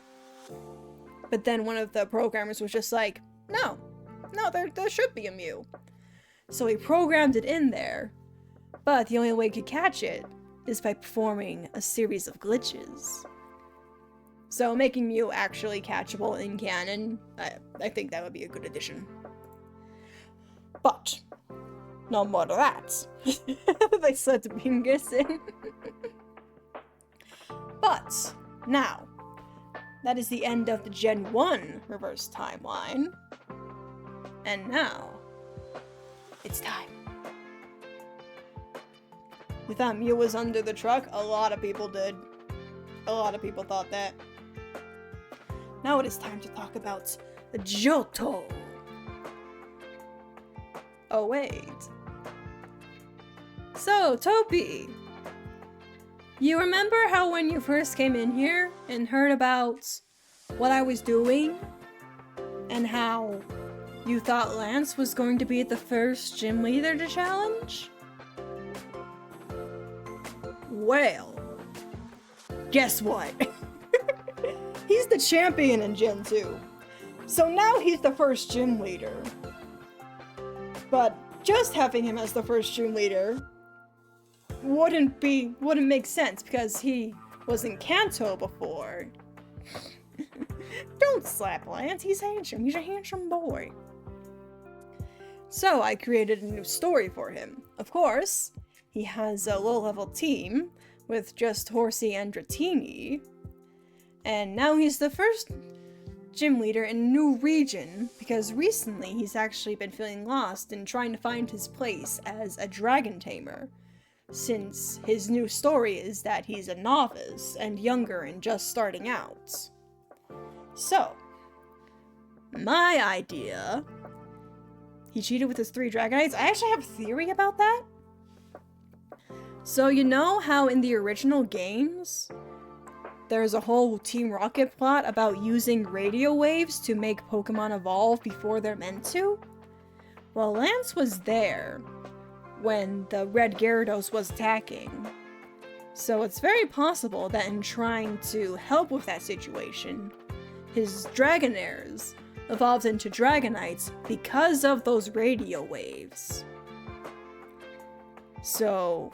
But then one of the programmers was just like, no, there should be a Mew. So he programmed it in there, but the only way you could catch it is by performing a series of glitches. So making Mew actually catchable in canon, I think that would be a good addition. But no more of that. They said to be guessing. But now, that is the end of the Gen 1 reverse timeline. And now, it's time. We thought Mew was under the truck. A lot of people did. A lot of people thought that. Now it is time to talk about Johto. Oh wait. So, Topi, you remember how when you first came in here and heard about what I was doing and how you thought Lance was going to be the first gym leader to challenge? Well, guess what? He's the champion in Gen 2. So now he's the first gym leader. But just having him as the first gym leader wouldn't make sense because he was in Kanto before. Don't slap Lance, he's handsome. He's a handsome boy. So I created a new story for him. Of course, he has a low-level team with just Horsey and Dratini. And now he's the first gym leader in a new region because recently he's actually been feeling lost and trying to find his place as a dragon tamer, since his new story is that he's a novice and younger and just starting out. So, my idea... He cheated with his 3 Dragonites? I actually have a theory about that. So you know how in the original games, there's a whole Team Rocket plot about using radio waves to make Pokemon evolve before they're meant to? Well, Lance was there when the red Gyarados was attacking. So it's very possible that in trying to help with that situation, his Dragonairs evolved into Dragonites because of those radio waves. So,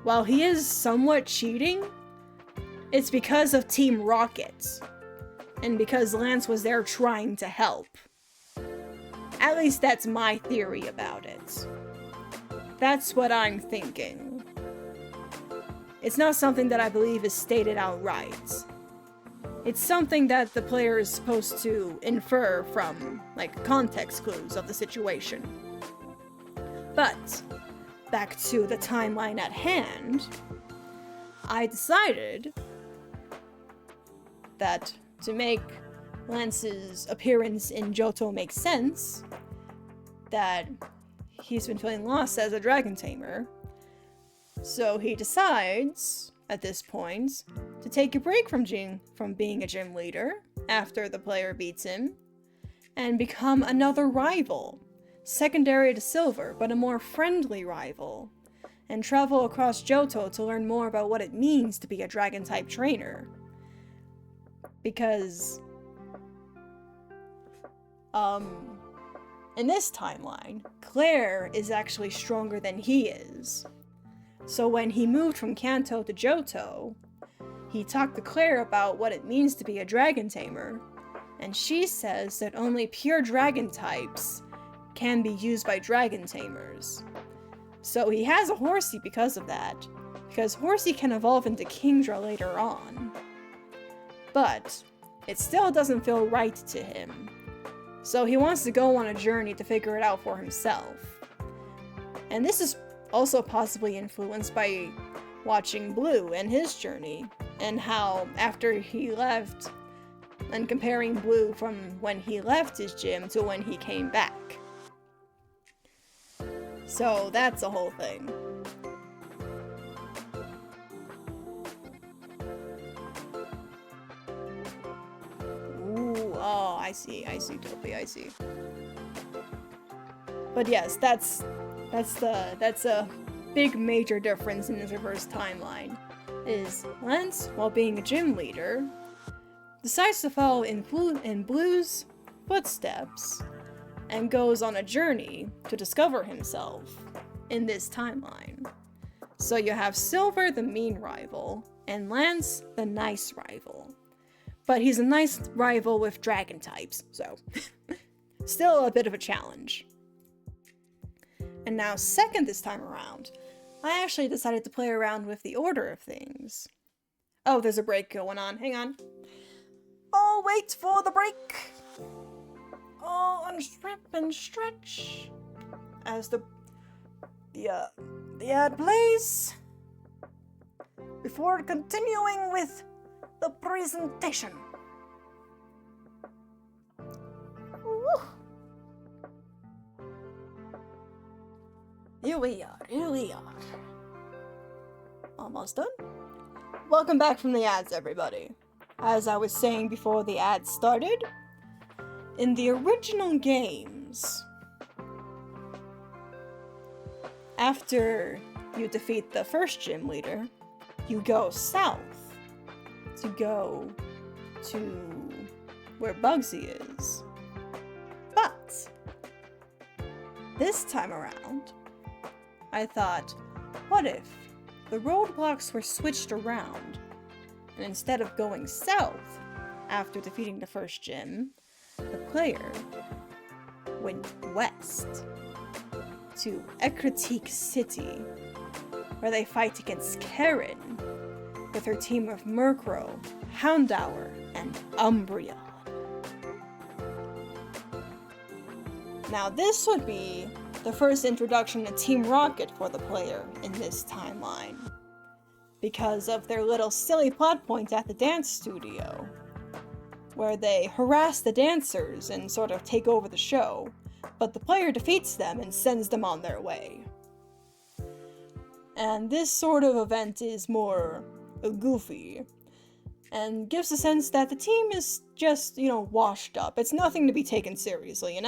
while he is somewhat cheating, it's because of Team Rocket. And because Lance was there trying to help. At least that's my theory about it. That's what I'm thinking. It's not something that I believe is stated outright. It's something that the player is supposed to infer from, like, context clues of the situation. But, back to the timeline at hand, I decided that to make Lance's appearance in Johto make sense, that he's been feeling lost as a dragon tamer. So he decides, at this point, to take a break from being a gym leader after the player beats him, and become another rival, secondary to Silver, but a more friendly rival, and travel across Johto to learn more about what it means to be a dragon-type trainer. Because, in this timeline, Claire is actually stronger than he is. So when he moved from Kanto to Johto, he talked to Claire about what it means to be a dragon tamer, and she says that only pure dragon types can be used by dragon tamers. So he has a Horsey because of that, because Horsey can evolve into Kingdra later on. But it still doesn't feel right to him. So he wants to go on a journey to figure it out for himself. And this is also possibly influenced by watching Blue and his journey, and how after he left, and comparing Blue from when he left his gym to when he came back. So that's a whole thing. Ooh, oh, I see, Toby, I see. But yes, that's a big major difference in this reverse timeline, is Lance, while being a gym leader, decides to follow in Blue's footsteps and goes on a journey to discover himself in this timeline. So you have Silver, the mean rival, and Lance, the nice rival. But he's a nice rival with dragon types, so still a bit of a challenge. And now second this time around, I actually decided to play around with the order of things. Oh, there's a break going on. Hang on. Oh, wait for the break. Oh, unstrap and stretch as the ad plays before continuing with the presentation. Woo. Here we are. Almost done. Welcome back from the ads, everybody. As I was saying before the ads started, in the original games, after you defeat the first gym leader, you go south to go to where Bugsy is. But this time around, I thought, what if the roadblocks were switched around, and instead of going south after defeating the first gym, the player went west to Ekritique City, where they fight against Karen with her team of Murkrow, Houndour, and Umbreon. Now this would be the first introduction to Team Rocket for the player in this timeline, because of their little silly plot point at the dance studio, where they harass the dancers and sort of take over the show, but the player defeats them and sends them on their way. And this sort of event is more goofy, and gives a sense that the team is just, washed up. It's nothing to be taken seriously,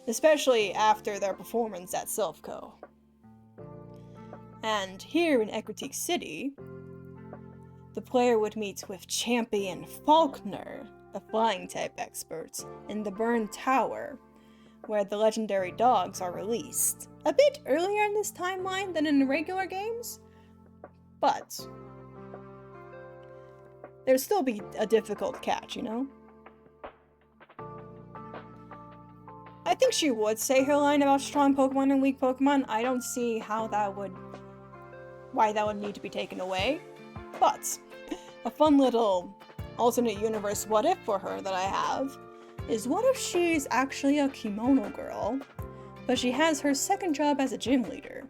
Especially after their performance at Silphco. And here in Ekritique City, the player would meet with Champion Faulkner, the flying-type expert, in the Burn Tower, where the legendary dogs are released. A bit earlier in this timeline than in the regular games, but there'd still be a difficult catch, you know? I think she would say her line about strong Pokemon and weak Pokemon. I don't see why that would need to be taken away. But a fun little alternate universe what if for her that I have is, what if she's actually a kimono girl, but she has her second job as a gym leader,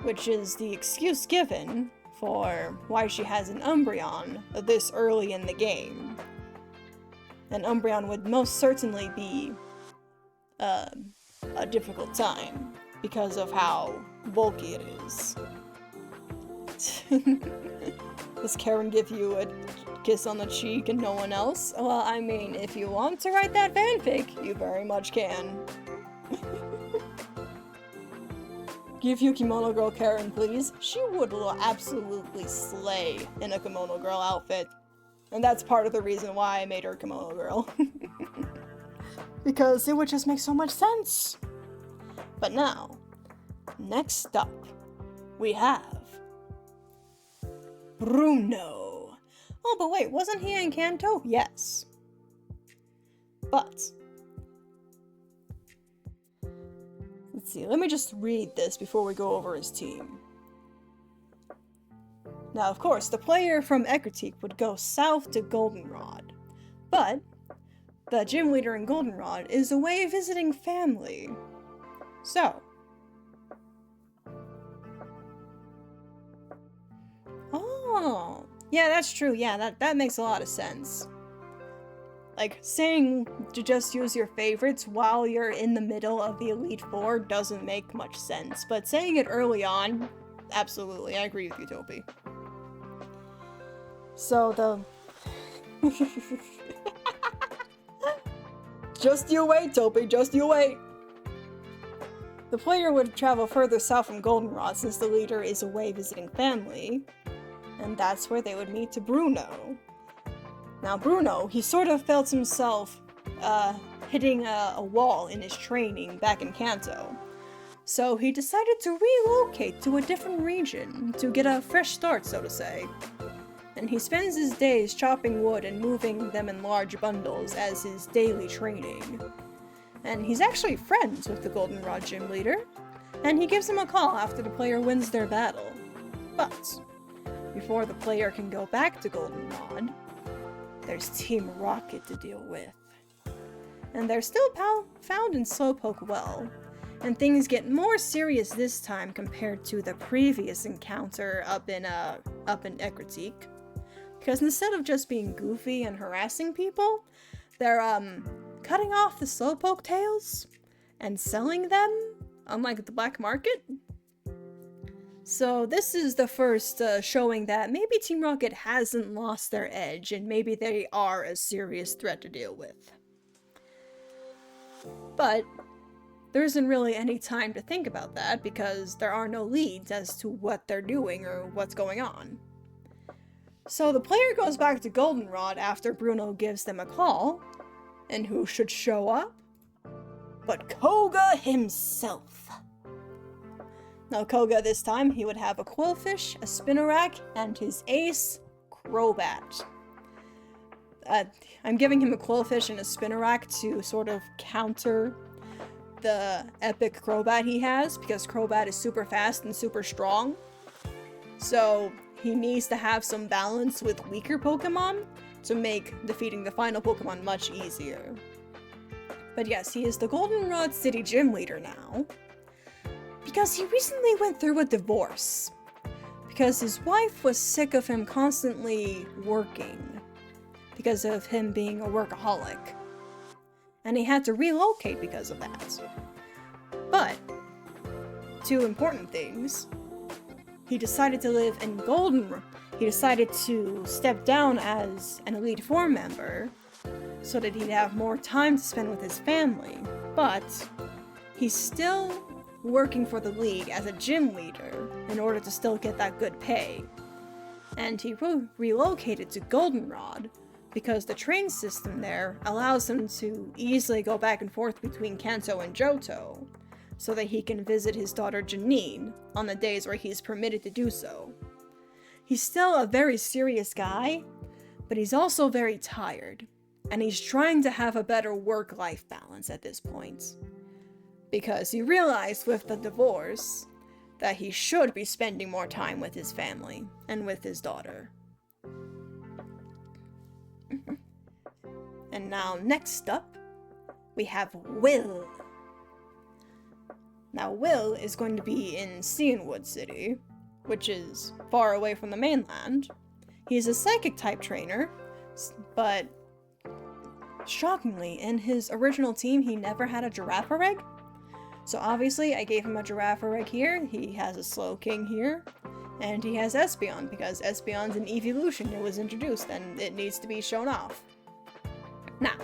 which is the excuse given for why she has an Umbreon this early in the game. An Umbreon would most certainly be a difficult time because of how bulky it is. Does Karen give you a kiss on the cheek and no one else? Well, I mean, if you want to write that fanfic, you very much can. Give you Kimono Girl Karen, please. She would absolutely slay in a Kimono Girl outfit. And that's part of the reason why I made her Kimono Girl. Because it would just make so much sense. But now, next up, we have Bruno. Oh, but wait, wasn't he in Kanto? Yes. But let's see, let me just read this before we go over his team. Now, of course, the player from Ecruteak would go south to Goldenrod, but the gym leader in Goldenrod is away visiting family. So, oh, yeah, that's true. Yeah, that makes a lot of sense. Like, saying to just use your favorites while you're in the middle of the Elite Four doesn't make much sense, but saying it early on, absolutely, I agree with you, Topi. So the... Just you wait, Topi, just you wait! The player would travel further south from Goldenrod since the leader is away visiting family, and that's where they would meet to Bruno. Now Bruno, he sort of felt himself hitting a wall in his training back in Kanto. So he decided to relocate to a different region to get a fresh start, so to say. And he spends his days chopping wood and moving them in large bundles as his daily training. And he's actually friends with the Goldenrod gym leader, and he gives him a call after the player wins their battle. But before the player can go back to Goldenrod, there's Team Rocket to deal with. And they're still found in Slowpoke Well, and things get more serious this time compared to the previous encounter up in Ecruteak. Because instead of just being goofy and harassing people, they're cutting off the Slowpoke tails and selling them on like the black market. So this is the first showing that maybe Team Rocket hasn't lost their edge and maybe they are a serious threat to deal with. But there isn't really any time to think about that because there are no leads as to what they're doing or what's going on. So the player goes back to Goldenrod after Bruno gives them a call, and who should show up? But Koga himself. Now Koga this time, he would have a Quillfish, a Spinarak, and his ace, Crobat. I'm giving him a Quillfish and a Spinarak to sort of counter the epic Crobat he has, because Crobat is super fast and super strong. So he needs to have some balance with weaker Pokemon to make defeating the final Pokemon much easier. But yes, he is the Goldenrod City Gym Leader now, because he recently went through a divorce, because his wife was sick of him constantly working, because of him being a workaholic, and he had to relocate because of that. But, two important things. He decided to live in Goldenrod. He decided to step down as an Elite Four member so that he'd have more time to spend with his family. But he's still working for the league as a gym leader in order to still get that good pay. And he relocated to Goldenrod because the train system there allows him to easily go back and forth between Kanto and Johto, so that he can visit his daughter Janine on the days where he's permitted to do so. He's still a very serious guy, But he's also very tired, and he's trying to have a better work-life balance at this point. Because he realized with the divorce that he should be spending more time with his family and with his daughter. And now next up, we have Will. Now Will is going to be in Cianwood City, which is far away from the mainland. He's a psychic type trainer, but shockingly, in his original team, he never had a Giraffe egg. So obviously, I gave him a Giraffe egg here, he has a Slowking here, and he has Espeon, because Espeon's an evolution. It was introduced, and it needs to be shown off. Now,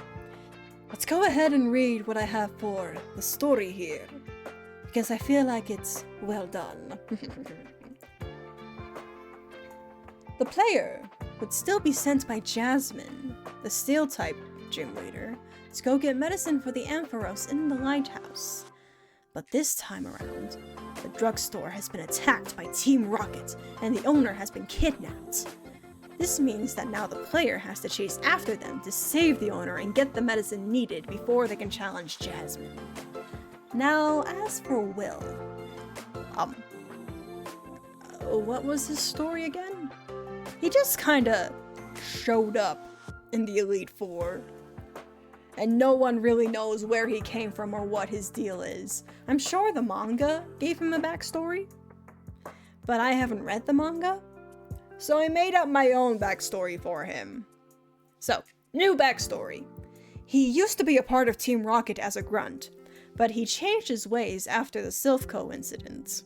let's go ahead and read what I have for the story here, because I feel like it's well done. The player would still be sent by Jasmine, the Steel-type gym leader, to go get medicine for the Ampharos in the lighthouse. But this time around, the drugstore has been attacked by Team Rocket, and the owner has been kidnapped. This means that now the player has to chase after them to save the owner and get the medicine needed before they can challenge Jasmine. Now, as for Will, what was his story again? He just kinda showed up in the Elite Four, and no one really knows where he came from or what his deal is. I'm sure the manga gave him a backstory, but I haven't read the manga, so I made up my own backstory for him. So, new backstory. He used to be a part of Team Rocket as a grunt, but he changed his ways after the Silphco incident.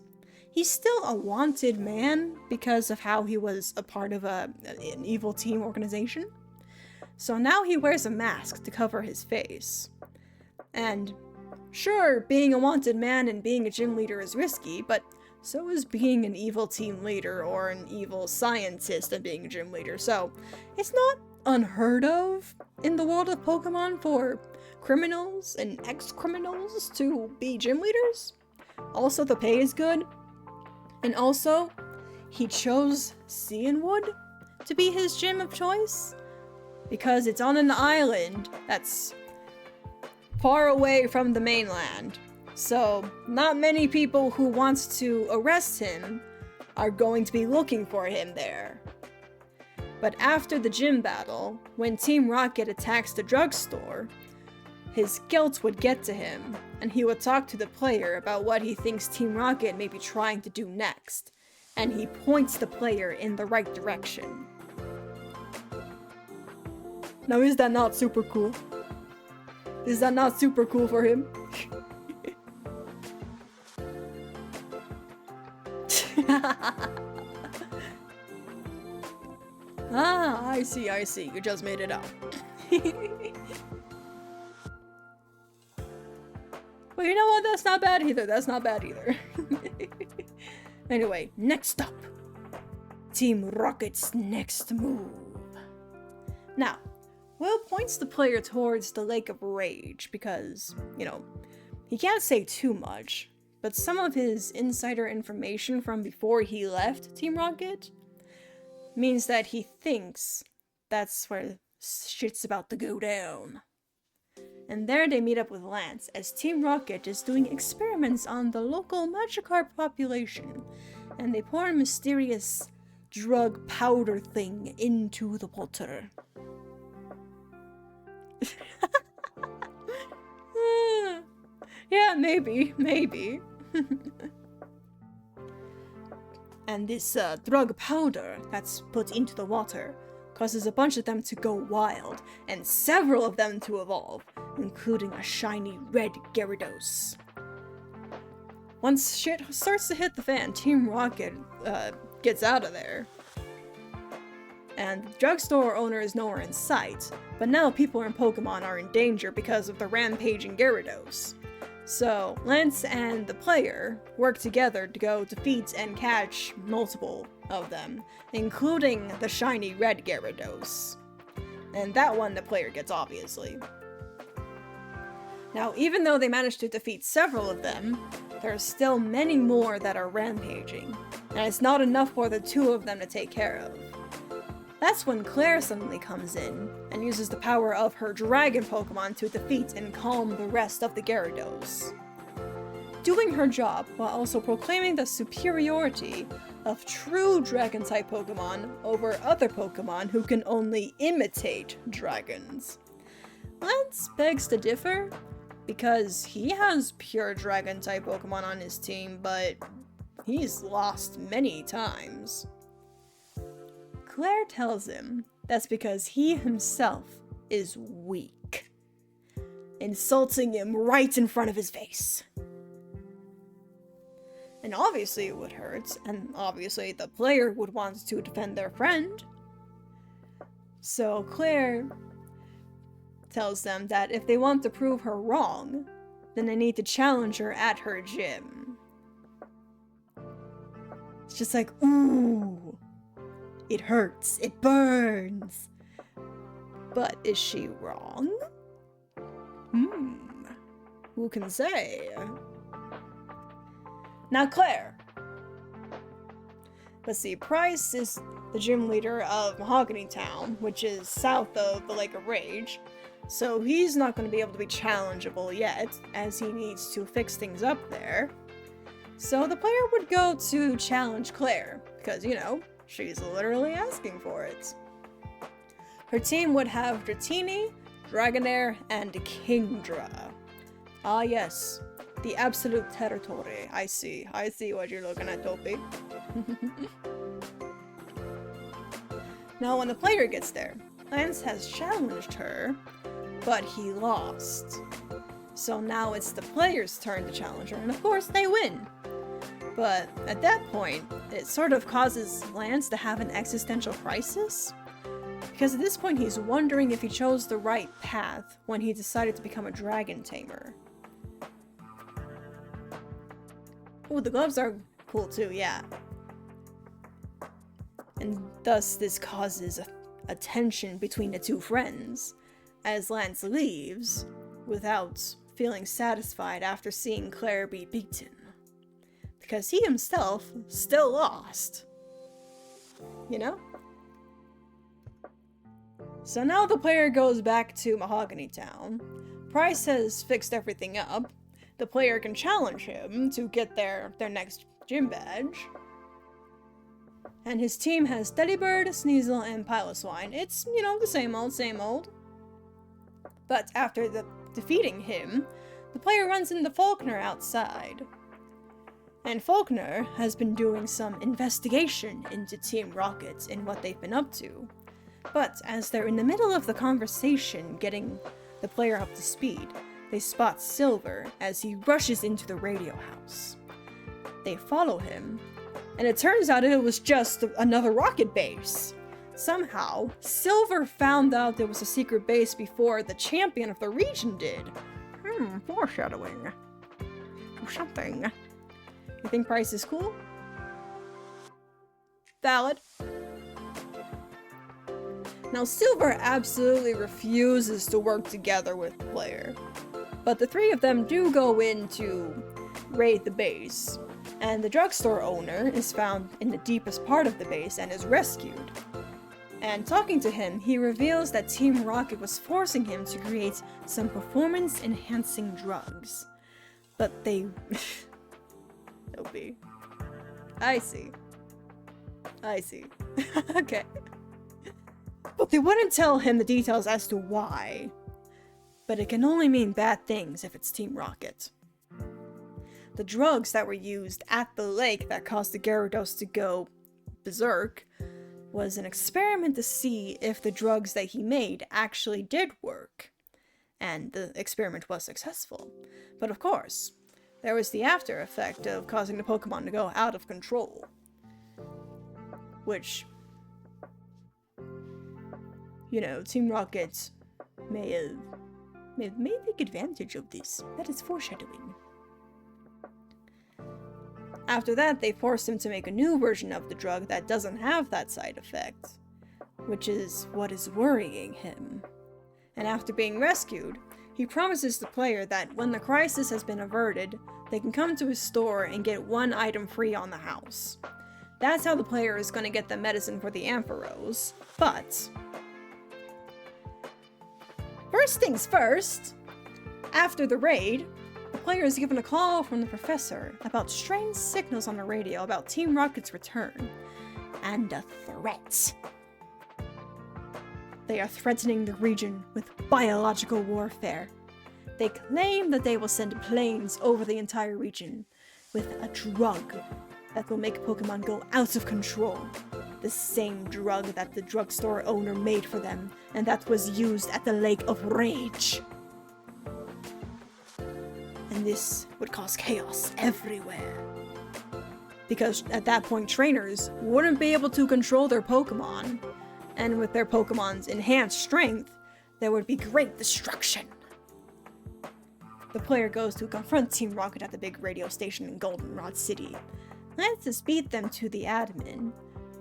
He's still a wanted man because of how he was a part of an evil team organization. So now he wears a mask to cover his face. And sure, being a wanted man and being a gym leader is risky, but so is being an evil team leader or an evil scientist and being a gym leader. So it's not unheard of in the world of Pokemon for criminals and ex-criminals to be gym leaders. Also, the pay is good. And also, he chose Cianwood to be his gym of choice because it's on an island that's far away from the mainland. So, not many people who want to arrest him are going to be looking for him there. But after the gym battle, when Team Rocket attacks the drugstore, his guilt would get to him, and he would talk to the player about what he thinks Team Rocket may be trying to do next, and he points the player in the right direction. Now, is that not super cool? Is that not super cool for him? Ah, I see, you just made it up. Well, you know what? That's not bad either. Anyway, next up. Team Rocket's next move. Now, Will points the player towards the Lake of Rage because, he can't say too much, but some of his insider information from before he left Team Rocket means that he thinks that's where shit's about to go down. And there they meet up with Lance, as Team Rocket is doing experiments on the local Magikarp population, and they pour a mysterious drug powder thing into the water. Yeah, maybe. And this drug powder that's put into the water causes a bunch of them to go wild, and several of them to evolve, including a shiny red Gyarados. Once shit starts to hit the fan, Team Rocket gets out of there. And the drugstore owner is nowhere in sight, but now people in Pokemon are in danger because of the rampaging Gyarados. So, Lance and the player work together to go defeat and catch multiple of them, including the shiny red Gyarados. And that one the player gets, obviously. Now, even though they managed to defeat several of them, there are still many more that are rampaging, and it's not enough for the two of them to take care of. That's when Claire suddenly comes in and uses the power of her dragon Pokemon to defeat and calm the rest of the Gyarados, doing her job while also proclaiming the superiority of true Dragon-type Pokemon over other Pokemon who can only imitate dragons. Lance begs to differ, because he has pure Dragon-type Pokemon on his team, but he's lost many times. Claire tells him that's because he himself is weak, insulting him right in front of his face. And obviously it would hurt, and obviously the player would want to defend their friend. So Claire tells them that if they want to prove her wrong, then they need to challenge her at her gym. It's just like, ooh, it hurts, it burns. But is she wrong? Who can say? Now Claire. Let's see, Price is the gym leader of Mahogany Town, which is south of the Lake of Rage. So he's not going to be able to be challengeable yet, as he needs to fix things up there. So the player would go to challenge Claire, because, you know, she's literally asking for it. Her team would have Dratini, Dragonair, and Kingdra. Ah yes, the absolute territory. I see what you're looking at, Topi. Now when the player gets there, Lance has challenged her, but he lost. So now it's the player's turn to challenge her, and of course they win. But at that point, it sort of causes Lance to have an existential crisis, because at this point he's wondering if he chose the right path when he decided to become a dragon tamer. Oh, the gloves are cool too, yeah. And thus this causes a tension between the two friends, as Lance leaves without feeling satisfied after seeing Claire be beaten. Because he himself still lost. You know? So now the player goes back to Mahogany Town. Price has fixed everything up. The player can challenge him to get their next gym badge. And his team has Delibird, Sneasel, and Piloswine. It's, you know, the same old. But after defeating him, the player runs into Faulkner outside. And Faulkner has been doing some investigation into Team Rocket and what they've been up to. But as they're in the middle of the conversation getting the player up to speed, they spot Silver as he rushes into the radio house. They follow him, and it turns out it was just another rocket base. Somehow, Silver found out there was a secret base before the champion of the region did. Foreshadowing. Or something. You think Price is cool? Valid. Now, Silver absolutely refuses to work together with the player. But the three of them do go in to raid the base. And the drugstore owner is found in the deepest part of the base and is rescued. And talking to him, he reveals that Team Rocket was forcing him to create some performance-enhancing drugs. But they... OP. I see. Okay. But they wouldn't tell him the details as to why. But it can only mean bad things if it's Team Rocket. The drugs that were used at the lake that caused the Gyarados to go berserk was an experiment to see if the drugs that he made actually did work. And the experiment was successful. But of course, there was the after effect of causing the Pokemon to go out of control. Which, you know, Team Rocket may take advantage of this. That is foreshadowing. After that, they forced him to make a new version of the drug that doesn't have that side effect, which is what is worrying him. And after being rescued, he promises the player that when the crisis has been averted, they can come to his store and get one item free on the house. That's how the player is going to get the medicine for the Ampharos. But first things first, after the raid, the player is given a call from the professor about strange signals on the radio about Team Rocket's return, and a threat. They are threatening the region with biological warfare. They claim that they will send planes over the entire region with a drug that will make Pokemon go out of control. The same drug that the drugstore owner made for them, and that was used at the Lake of Rage. And this would cause chaos everywhere. Because at that point, trainers wouldn't be able to control their Pokemon. And with their Pokemon's enhanced strength, there would be great destruction. The player goes to confront Team Rocket at the big radio station in Goldenrod City. Lance beat them to the admin,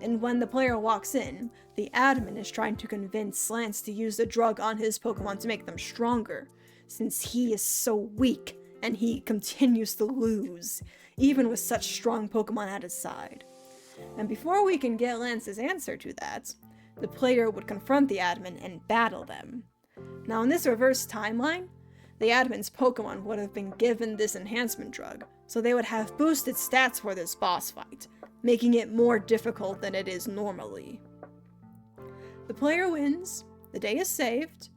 and when the player walks in, the admin is trying to convince Lance to use the drug on his Pokemon to make them stronger, since he is so weak and he continues to lose, even with such strong Pokemon at his side. And before we can get Lance's answer to that, the player would confront the admin and battle them. Now in this reverse timeline, the admin's Pokemon would have been given this enhancement drug, so they would have boosted stats for this boss fight, making it more difficult than it is normally. The player wins, the day is saved,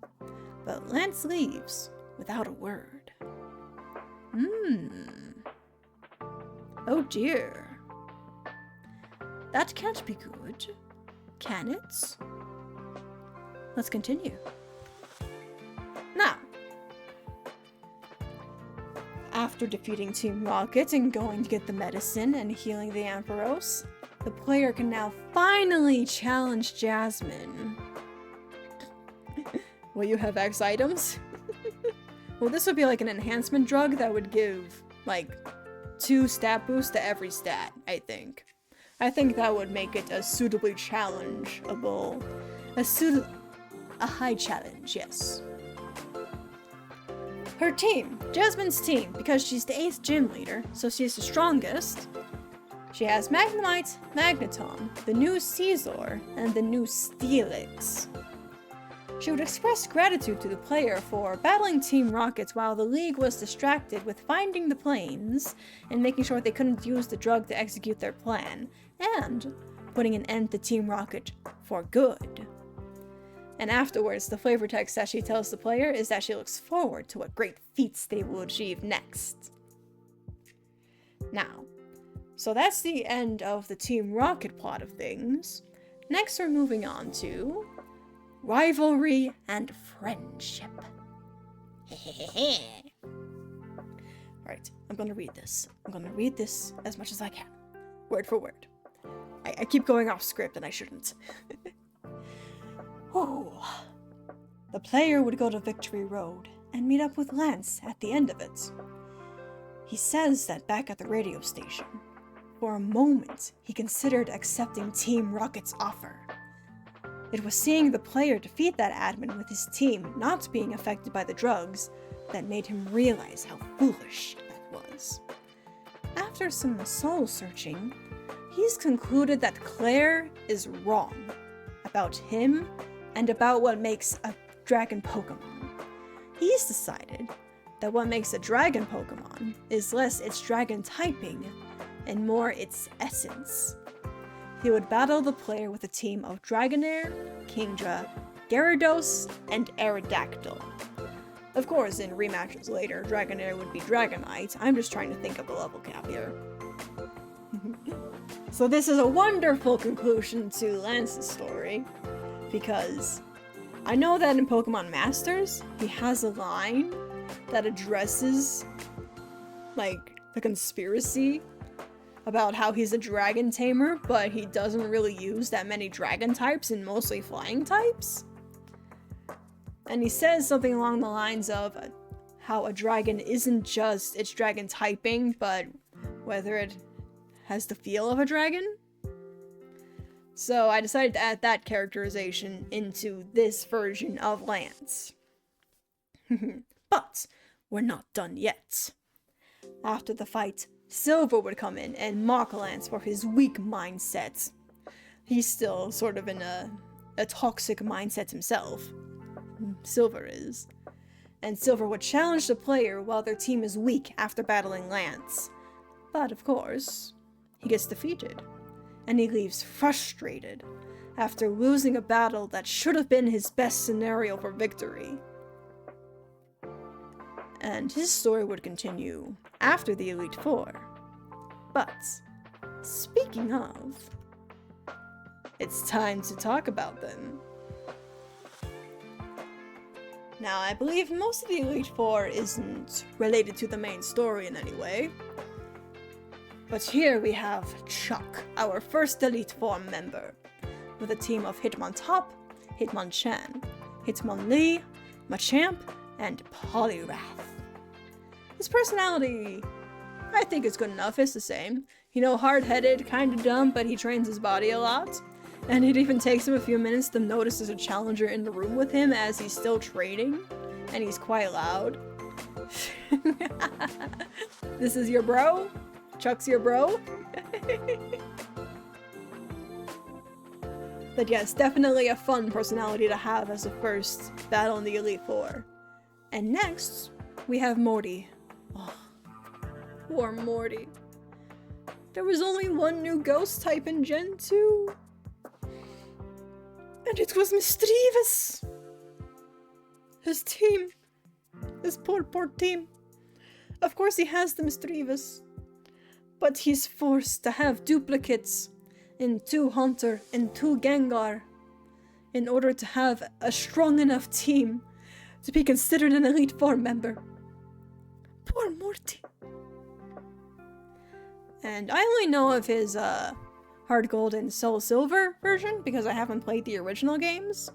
but Lance leaves without a word. Oh dear. That can't be good, can it? Let's continue. Now, after defeating Team Rocket and going to get the medicine and healing the Ampharos, the player can now finally challenge Jasmine. Will you have X items? Well, this would be like an enhancement drug that would give, like, 2 stat boosts to every stat, I think. I think that would make it a suitably challengeable. A high challenge, yes. Her team, Jasmine's team, because she's the 8th gym leader, so she's the strongest. She has Magnemite, Magneton, the new Caesar, and the new Steelix. She would express gratitude to the player for battling Team Rocket while the League was distracted with finding the planes and making sure they couldn't use the drug to execute their plan, and putting an end to Team Rocket for good. And afterwards, the flavor text that she tells the player is that she looks forward to what great feats they will achieve next. Now, so that's the end of the Team Rocket plot of things. Next, we're moving on to rivalry and friendship. Alright, I'm gonna read this. I'm gonna read this as much as I can. Word for word. I keep going off script and I shouldn't. Oh. The player would go to Victory Road and meet up with Lance at the end of it. He says that back at the radio station, for a moment he considered accepting Team Rocket's offer. It was seeing the player defeat that admin with his team not being affected by the drugs that made him realize how foolish that was. After some soul searching, he's concluded that Claire is wrong about him and about what makes a dragon Pokemon. He's decided that what makes a dragon Pokemon is less its dragon typing and more its essence. He would battle the player with a team of Dragonair, Kingdra, Gyarados, and Aerodactyl. Of course, in rematches later, Dragonair would be Dragonite. I'm just trying to think of a level cap here. So this is a wonderful conclusion to Lance's story, because I know that in Pokemon Masters, he has a line that addresses, like, the conspiracy about how he's a dragon tamer, but he doesn't really use that many dragon types and mostly flying types. And he says something along the lines of how a dragon isn't just its dragon typing, but whether it has the feel of a dragon. So I decided to add that characterization into this version of Lance. But we're not done yet. After the fight, Silver would come in and mock Lance for his weak mindset. He's still sort of in a toxic mindset himself. Silver is. And Silver would challenge the player while their team is weak after battling Lance. But of course, he gets defeated. And he leaves frustrated after losing a battle that should have been his best scenario for victory. And his story would continue after the Elite Four. But, speaking of, it's time to talk about them. Now, I believe most of the Elite Four isn't related to the main story in any way. But here we have Chuck, our first Elite Four member, with a team of Hitmontop, Hitmonchan, Hitmonlee, Machamp, and Poliwrath. His personality, I think it's good enough, it's the same. You know, hard-headed, kinda dumb, but he trains his body a lot. And it even takes him a few minutes to notice there's a challenger in the room with him as he's still training, and he's quite loud. This is your bro? Chuck's your bro? But yes, definitely a fun personality to have as a first battle in the Elite Four. And next, we have Morty. Oh, poor Morty. There was only one new ghost type in Gen 2. And it was Mischievous! His team. His poor team. Of course he has the Mischievous. But he's forced to have duplicates in 2 Hunter and 2 Gengar in order to have a strong enough team to be considered an Elite Four member. Poor Morty. And I only know of his Heart Gold and Soul Silver version because I haven't played the original games.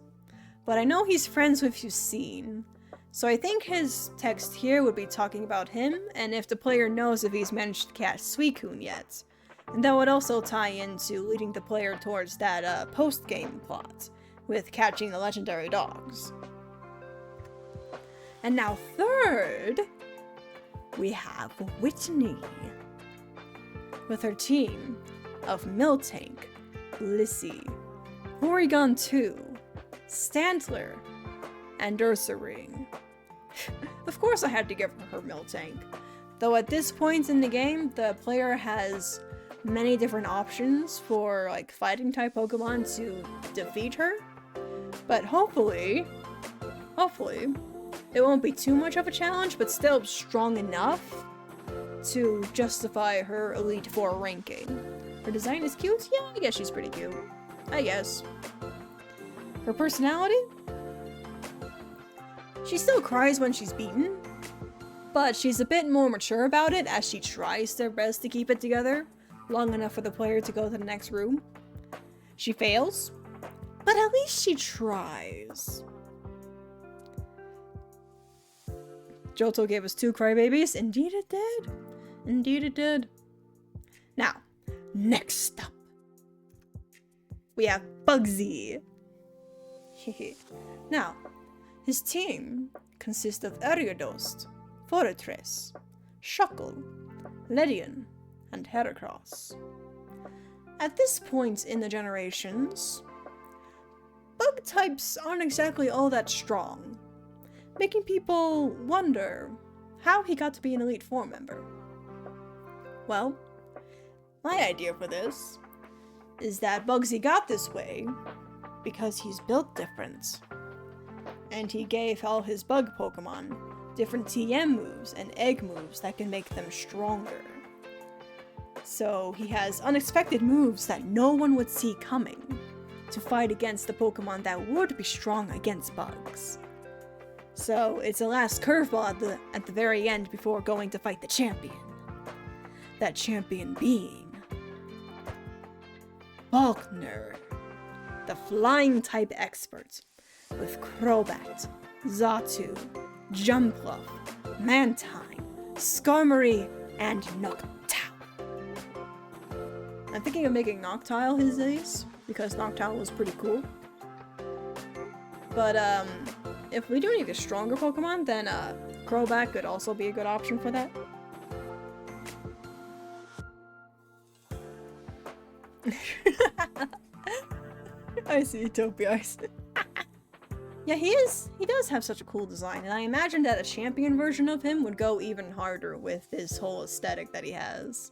But I know he's friends with Yucine. So I think his text here would be talking about him, and if the player knows if he's managed to catch Suicune yet. And that would also tie into leading the player towards that post-game plot, with catching the legendary dogs. And now third, we have Whitney. With her team of Miltank, Blissey, Porygon 2, Stantler, and Ursaring. Of course I had to give her Miltank, though at this point in the game, the player has many different options for like fighting type Pokemon to defeat her, but hopefully, it won't be too much of a challenge, but still strong enough to justify her Elite Four ranking. Her design is cute? Yeah, I guess she's pretty cute. I guess. Her personality? She still cries when she's beaten, but she's a bit more mature about it as she tries their best to keep it together long enough for the player to go to the next room. She fails, but at least she tries. Johto gave us 2 crybabies. Indeed it did. Indeed it did. Now, next up, we have Bugsy. Now, his team consists of Ariadost, Fortress, Shuckle, Ledian, and Heracross. At this point in the generations, bug types aren't exactly all that strong, making people wonder how he got to be an Elite Four member. Well, my idea for this is that Bugsy got this way because he's built different. And he gave all his bug Pokemon different TM moves and egg moves that can make them stronger. So he has unexpected moves that no one would see coming to fight against the Pokemon that would be strong against bugs. So it's a last curveball at the very end before going to fight the champion. That champion being Faulkner, the flying type expert, with Crobat, Xatu, Jumpluff, Mantine, Skarmory, and Noctowl. I'm thinking of making Noctowl his ace, because Noctowl was pretty cool. But if we do need a stronger Pokemon, then Crobat could also be a good option for that. I see, Utopia, I see. Yeah, he does have such a cool design, and I imagine that a champion version of him would go even harder with this whole aesthetic that he has.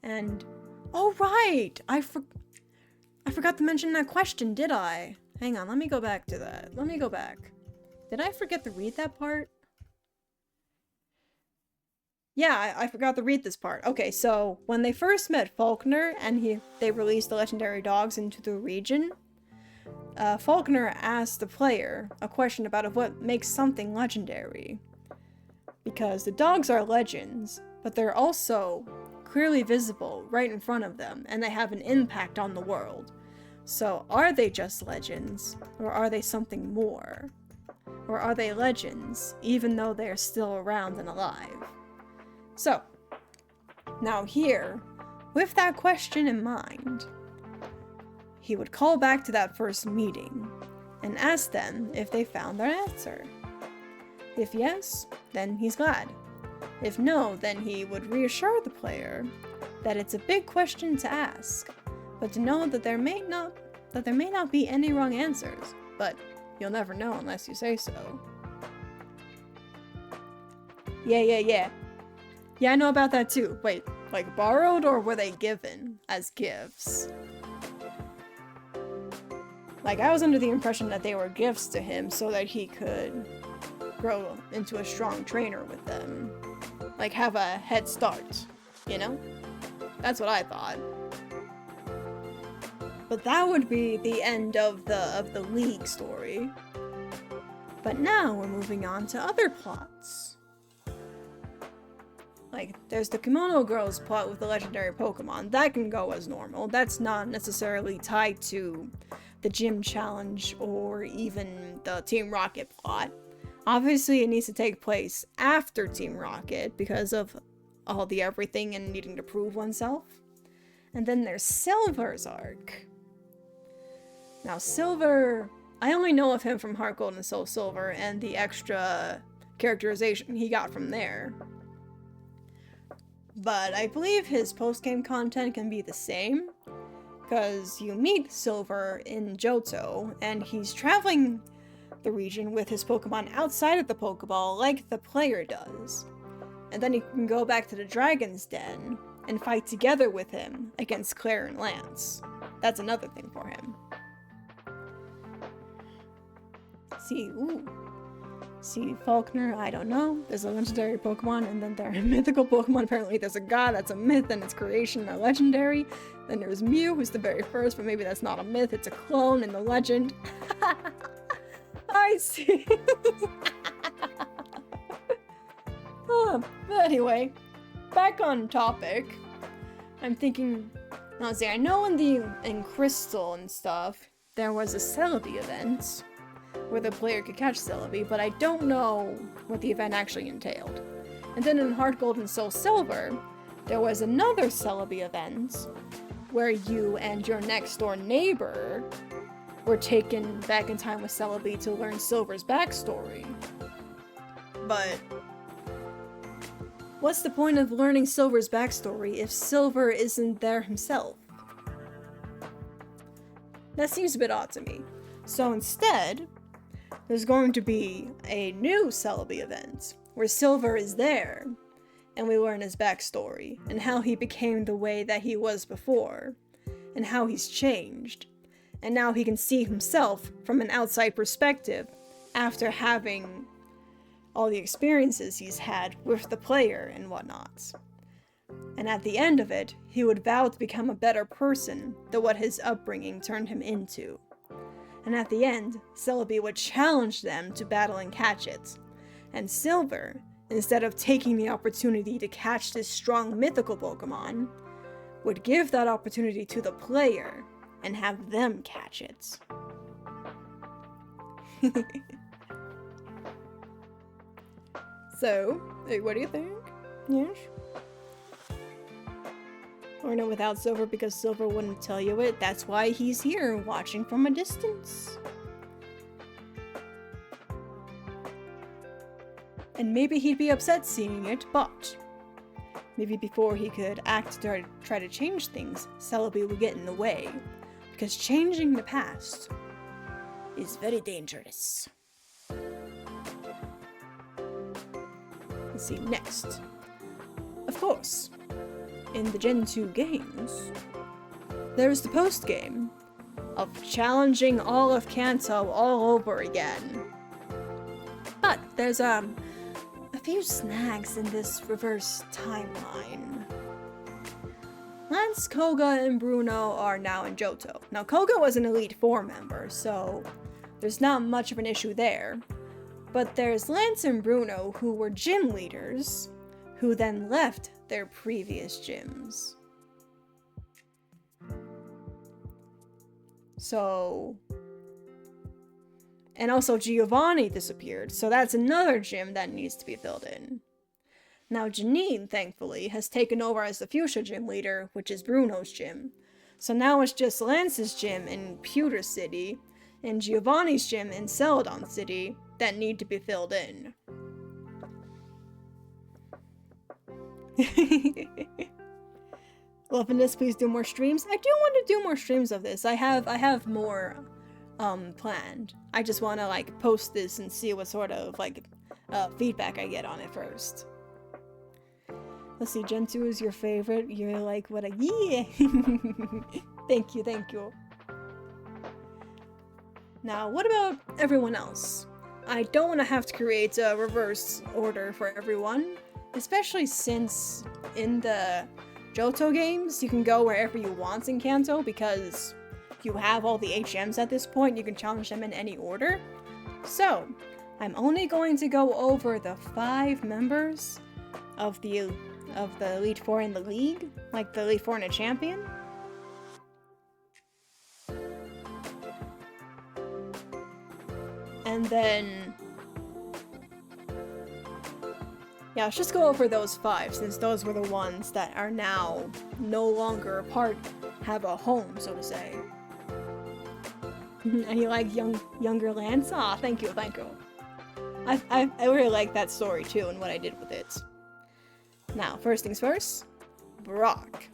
And, oh right! I forgot to mention that question, did I? Hang on, let me go back to that. Let me go back. Did I forget to read that part? Yeah, I forgot to read this part. Okay, so when they first met Faulkner and they released the legendary dogs into the region, Faulkner asked the player a question about what makes something legendary. Because the dogs are legends, but they're also clearly visible right in front of them, and they have an impact on the world. So are they just legends, or are they something more? Or are they legends, even though they are still around and alive? So, now here, with that question in mind, he would call back to that first meeting and ask them if they found their answer. If yes, then he's glad. If no, then he would reassure the player that it's a big question to ask, but to know that there may not be any wrong answers, but you'll never know unless you say so. Yeah. Yeah, I know about that too. Wait, like borrowed or were they given as gifts? Like, I was under the impression that they were gifts to him so that he could grow into a strong trainer with them. Like, have a head start, you know? That's what I thought. But that would be the end of the League story. But now we're moving on to other plots. Like, there's the Kimono Girls plot with the legendary Pokemon. That can go as normal. That's not necessarily tied to the gym challenge or even the Team Rocket plot. Obviously, it needs to take place after Team Rocket because of all the everything and needing to prove oneself. And then there's Silver's arc. Now, Silver, I only know of him from Heart Gold and Soul Silver and the extra characterization he got from there. But I believe his post-game content can be the same, because you meet Silver in Johto, and he's traveling the region with his Pokemon outside of the Pokeball like the player does. And then you can go back to the Dragon's Den and fight together with him against Claire and Lance. That's another thing for him. See, Faulkner, I don't know. There's a legendary Pokemon, and then there are mythical Pokemon. Apparently there's a god that's a myth, and its creation are legendary. Then there's Mew, who's the very first, but maybe that's not a myth, it's a clone in the legend. I see. But anyway, back on topic. I'm thinking, let's see, I know in Crystal and stuff, there was a Celebi event where the player could catch Celebi, but I don't know what the event actually entailed. And then in Heart Gold and Soul Silver, there was another Celebi event where you and your next door neighbor were taken back in time with Celebi to learn Silver's backstory. But what's the point of learning Silver's backstory if Silver isn't there himself? That seems a bit odd to me. So instead, there's going to be a new Celebi event where Silver is there, and we learn his backstory, and how he became the way that he was before, and how he's changed, and now he can see himself from an outside perspective after having all the experiences he's had with the player and whatnot. And at the end of it, he would vow to become a better person than what his upbringing turned him into. And at the end, Celebi would challenge them to battle and catch it. And Silver, instead of taking the opportunity to catch this strong mythical Pokemon, would give that opportunity to the player and have them catch it. So, what do you think? Yes? Or no, without Silver, because Silver wouldn't tell you it. That's why he's here, watching from a distance. And maybe he'd be upset seeing it, but maybe before he could act to try to change things, Celebi would get in the way. Because changing the past is very dangerous. Let's see, next. Of course, in the Gen 2 games, there's the post-game of challenging all of Kanto all over again. But there's a few snags in this reverse timeline. Lance, Koga, and Bruno are now in Johto. Now, Koga was an Elite Four member, so there's not much of an issue there. But there's Lance and Bruno, who were gym leaders, who then left their previous gyms. So... And also Giovanni disappeared, so that's another gym that needs to be filled in. Now Janine, thankfully, has taken over as the Fuchsia gym leader, which is Bruno's gym. So now it's just Lance's gym in Pewter City, and Giovanni's gym in Celadon City that need to be filled in. Loving this, please do more streams. I do want to do more streams of this. I have more planned. I just want to like post this and see what sort of like feedback I get on it first. Let's see, Gen 2 is your favorite. You're like, what a yeah. Thank you, thank you. Now, what about everyone else? I don't want to have to create a reverse order for everyone, especially since in the Johto games, you can go wherever you want in Kanto because you have all the HMs at this point, you can challenge them in any order. So, I'm only going to go over the 5 members of the Elite Four in the league, like the Elite Four and a champion. And then... yeah, let's just go over those 5, since those were the ones that are now no longer a part, have a home, so to say. And you like younger Lance? Aw, thank you, thank you. I really like that story too, and what I did with it. Now, first things first, Brock.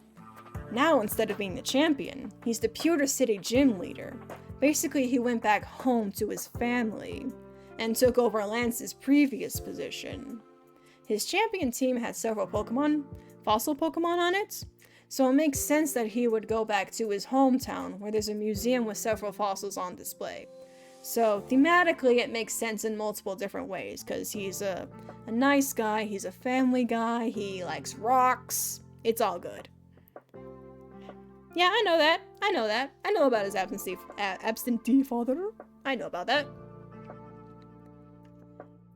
Now, instead of being the champion, he's the Pewter City gym leader. Basically, he went back home to his family, and took over Lance's previous position. His champion team had several Pokemon, fossil Pokemon on it, so it makes sense that he would go back to his hometown, where there's a museum with several fossils on display. So, thematically, it makes sense in multiple different ways, because he's a nice guy, he's a family guy, he likes rocks, it's all good. Yeah, I know that. I know about his absentee father. I know about that.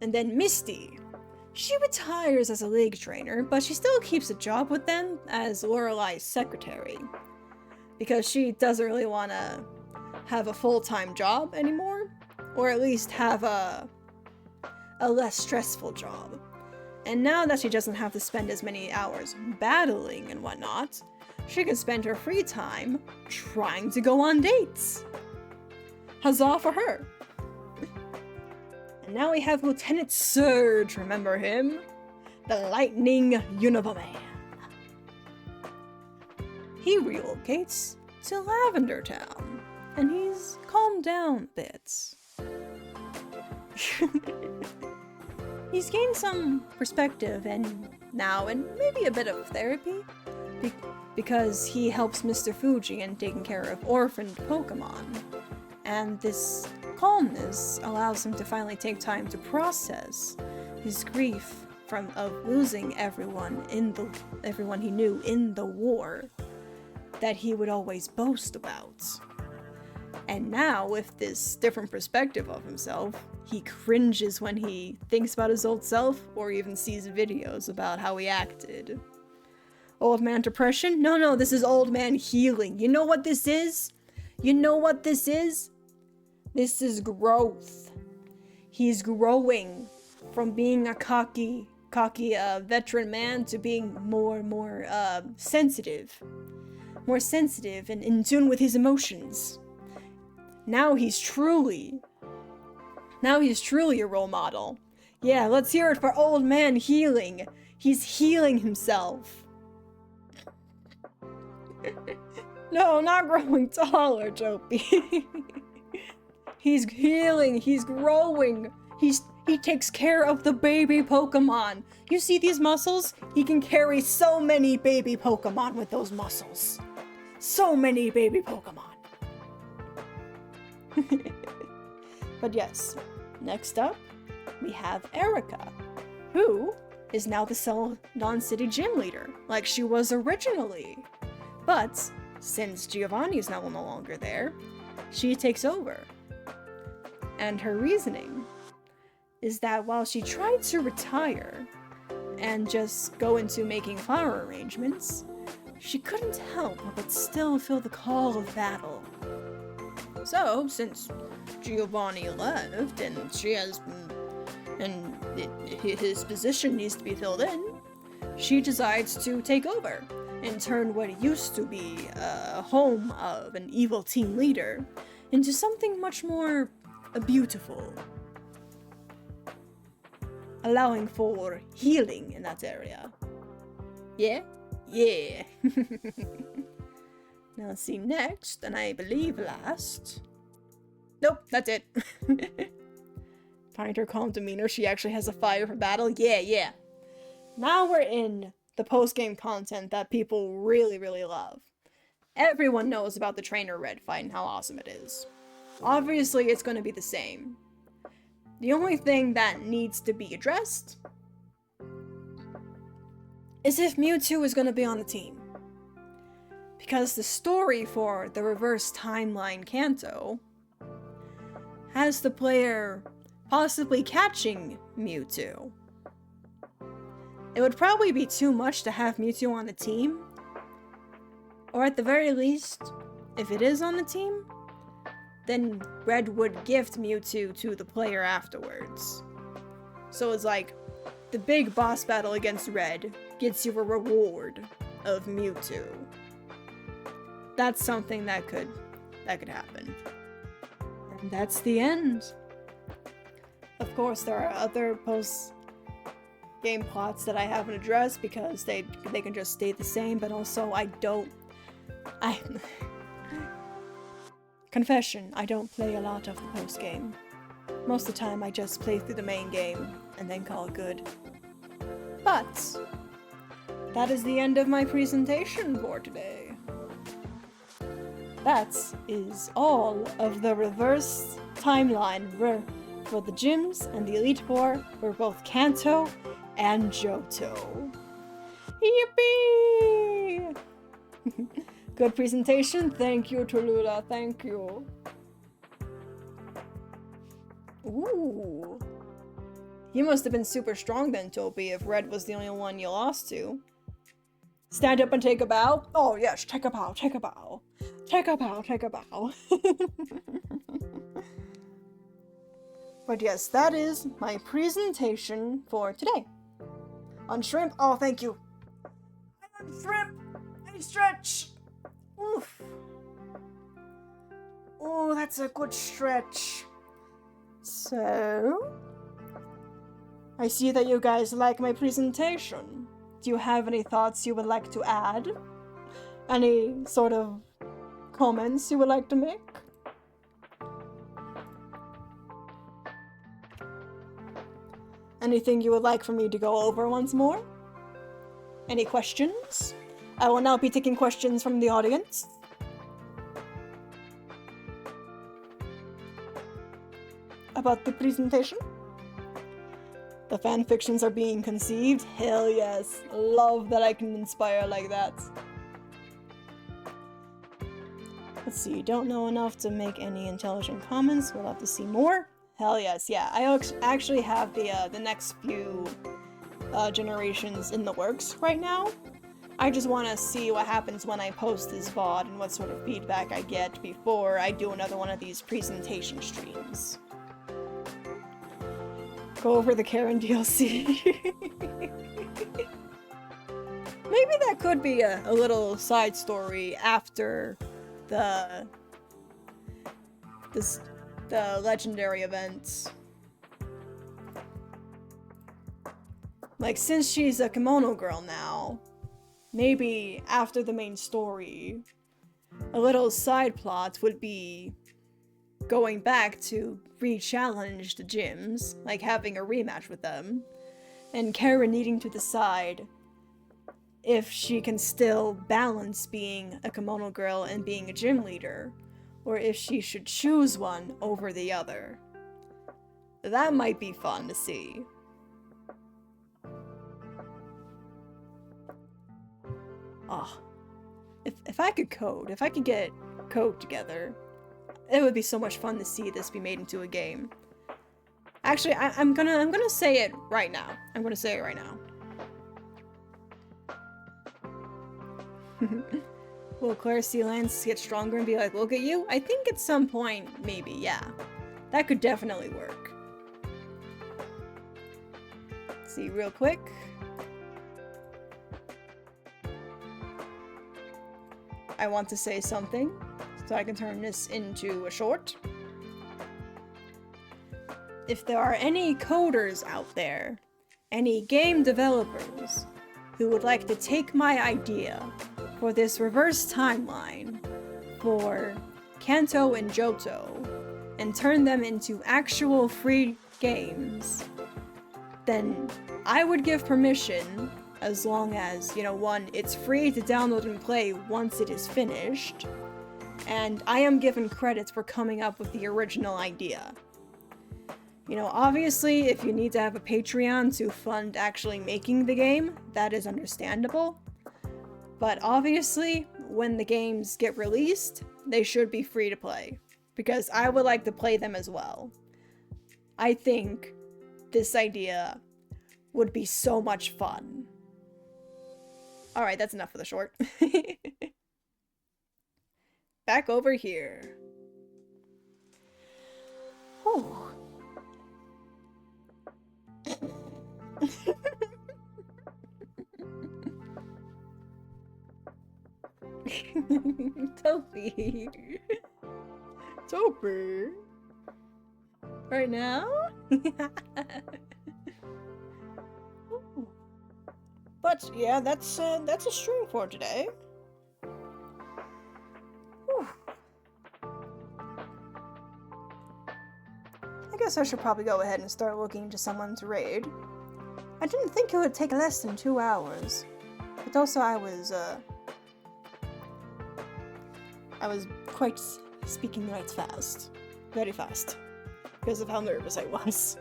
And then Misty. She retires as a league trainer, but she still keeps a job with them as Lorelai's secretary. Because she doesn't really want to have a full-time job anymore. Or at least have a less stressful job. And now that she doesn't have to spend as many hours battling and whatnot, she can spend her free time trying to go on dates. Huzzah for her! And now we have Lieutenant Surge, remember him? The Lightning Univerman. He relocates to Lavender Town, and he's calmed down a bit. He's gained some perspective and maybe a bit of therapy, because he helps Mr. Fuji in taking care of orphaned Pokemon. And this calmness allows him to finally take time to process his grief of losing everyone he knew in the war that he would always boast about. And now, with this different perspective of himself, he cringes when he thinks about his old self, or even sees videos about how he acted. Old man depression? No, this is old man healing. You know what this is? This is growth. He's growing from being a cocky veteran man to being more sensitive. More sensitive and in tune with his emotions. Now he's truly a role model. Yeah, let's hear it for old man healing. He's healing himself. No, not growing taller, Dopey. He's healing, he's growing. He takes care of the baby Pokemon. You see these muscles? He can carry so many baby Pokemon with those muscles. So many baby Pokemon. But yes, next up, we have Erica, who is now the Celadon City gym leader, like she was originally. But since Giovanni's now no longer there, she takes over. And her reasoning is that while she tried to retire and just go into making flower arrangements, she couldn't help but still feel the call of battle. So, since Giovanni left and his position needs to be filled in, she decides to take over and turn what used to be a home of an evil team leader into something much more beautiful, allowing for healing in that area. Yeah? Yeah. Now let's see, next, and I believe last. Nope, that's it. Find her calm demeanor. She actually has a fire for battle. Yeah. Now we're in the post-game content that people really, really love. Everyone knows about the Trainer Red fight and how awesome it is. Obviously, it's going to be the same. The only thing that needs to be addressed is if Mewtwo is going to be on the team. Because the story for the reverse timeline Kanto has the player possibly catching Mewtwo. It would probably be too much to have Mewtwo on the team, or at the very least, if it is on the team, then Red would gift Mewtwo to the player afterwards. So it's like, the big boss battle against Red gets you a reward of Mewtwo. That's something that could happen. And that's the end. Of course, there are other post-game plots that I haven't addressed because they can just stay the same, but also Confession, I don't play a lot of the post-game. Most of the time I just play through the main game and then call it good. But that is the end of my presentation for today. That is all of the reverse timeline for the gyms and the Elite Four for both Kanto and Johto. Yippee! Good presentation. Thank you, Tallulah. Thank you. Ooh. You must have been super strong then, Toby, if Red was the only one you lost to. Stand up and take a bow? Oh yes, take a bow, take a bow. Take a bow, take a bow. But yes, that is my presentation for today. On shrimp, oh thank you. On shrimp, I stretch. Oof. Oh, that's a good stretch. So, I see that you guys like my presentation. Do you have any thoughts you would like to add? Any sort of comments you would like to make? Anything you would like for me to go over once more? Any questions? I will now be taking questions from the audience. About the presentation? The fanfictions are being conceived? Hell yes. Love that I can inspire like that. Let's see, don't know enough to make any intelligent comments. We'll have to see more. Hell yes, yeah. I actually have the next few generations in the works right now. I just want to see what happens when I post this VOD and what sort of feedback I get before I do another one of these presentation streams. Go over the Karen DLC. Maybe that could be a little side story after the legendary events. Like, since she's a kimono girl now, maybe after the main story, a little side plot would be going back to re-challenge the gyms, like having a rematch with them, and Kara needing to decide if she can still balance being a kimono girl and being a gym leader, or if she should choose one over the other. That might be fun to see. Oh, if I could code, if I could get code together, it would be so much fun to see this be made into a game. Actually, I'm gonna say it right now. I'm gonna say it right now. Will Claire see Lance get stronger and be like, look at you? I think at some point, maybe, yeah. That could definitely work. Let's see real quick. I want to say something, so I can turn this into a short. If there are any coders out there, any game developers, who would like to take my idea for this reverse timeline for Kanto and Johto and turn them into actual free games, then I would give permission, as long as, you know, one, it's free to download and play once it is finished, and I am given credits for coming up with the original idea. You know, obviously, if you need to have a Patreon to fund actually making the game, that is understandable. But obviously, when the games get released, they should be free to play, because I would like to play them as well. I think this idea would be so much fun. Alright, that's enough for the short. Back over here. Whew. Toby. Toby. Right now? But yeah, that's a stream for today. Whew. I guess I should probably go ahead and start looking into someone to raid. I didn't think it would take less than 2 hours, but also I was quite speaking right fast. Very fast. Because of how nervous I was.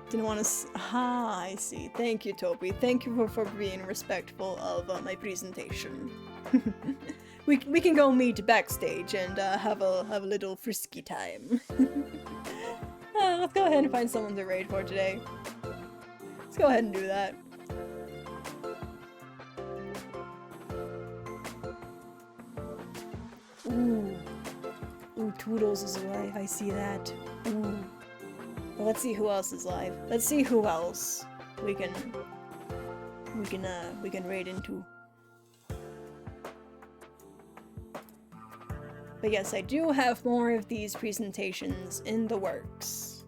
Didn't want to I see. Thank you, Toby. Thank you for being respectful of my presentation. we can go meet backstage and have a little frisky time. Let's go ahead and find someone to raid for today. Let's go ahead and do that. Ooh. Ooh, Toodles is alive. I see that. Ooh. Well, let's see who else is live. Let's see who else we can raid into. But yes, I do have more of these presentations in the works.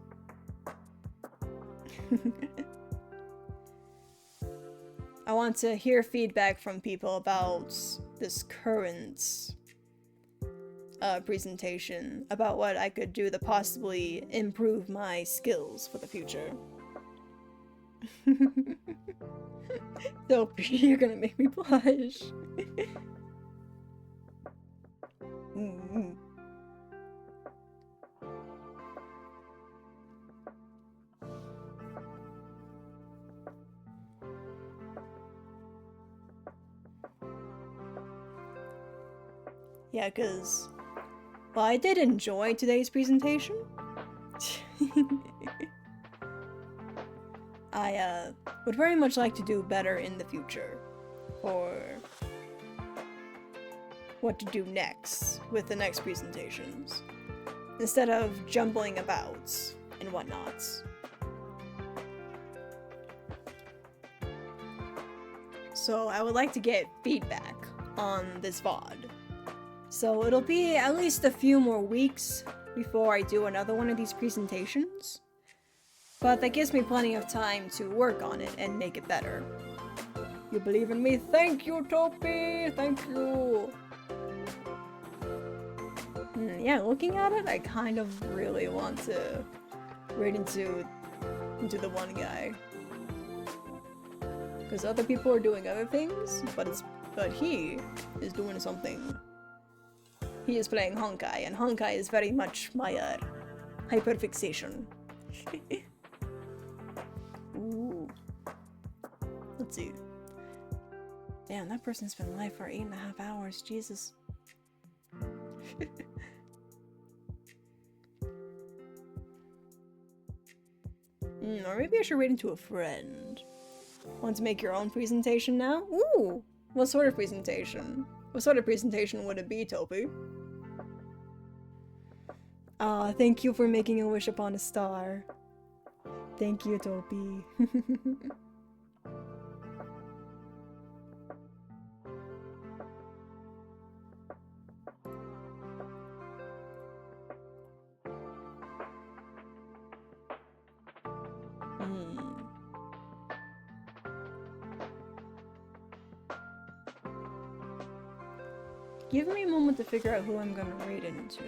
I want to hear feedback from people about this current presentation, about what I could do to possibly improve my skills for the future. Dope, you're gonna make me blush. Mm-hmm. Yeah, cause well, I did enjoy today's presentation. I would very much like to do better in the future for what to do next with the next presentations, instead of jumbling about and whatnot. So I would like to get feedback on this VOD. So it'll be at least a few more weeks before I do another one of these presentations. But that gives me plenty of time to work on it and make it better. You believe in me? Thank you, Topi! Thank you! Yeah, looking at it, I kind of really want to raid into the one guy. Because other people are doing other things, but he is doing something. He is playing Honkai, and Honkai is very much my hyperfixation. Ooh. Let's see. Damn, that person's been live for 8.5 hours. Jesus. Or maybe I should raid into a friend. Want to make your own presentation now? Ooh! What sort of presentation? What sort of presentation would it be, Topi? Ah, thank you for making a wish upon a star. Thank you, Topi. Give me a moment to figure out who I'm gonna raid into.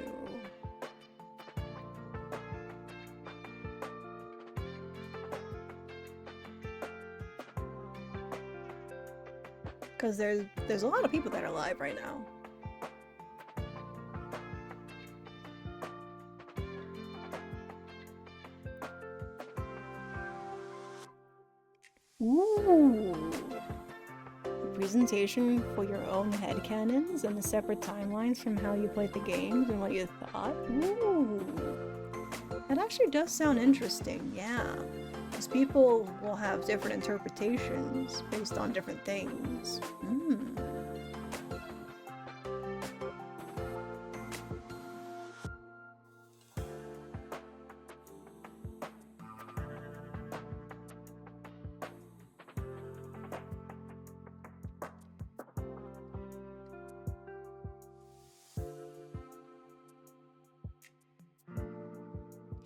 Because there's a lot of people that are live right now. Ooh! Presentation for your own headcanons and the separate timelines from how you played the games and what you thought? Ooh! That actually does sound interesting, yeah. Because people will have different interpretations based on different things.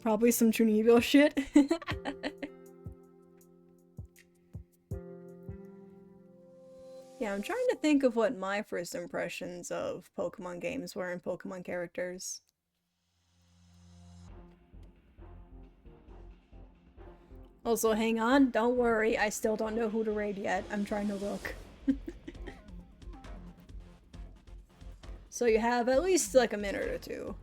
Probably some Chunibyo shit. Yeah, I'm trying to think of what my first impressions of Pokemon games were and Pokemon characters. Also, hang on, don't worry, I still don't know who to raid yet. I'm trying to look. So you have at least like a minute or two.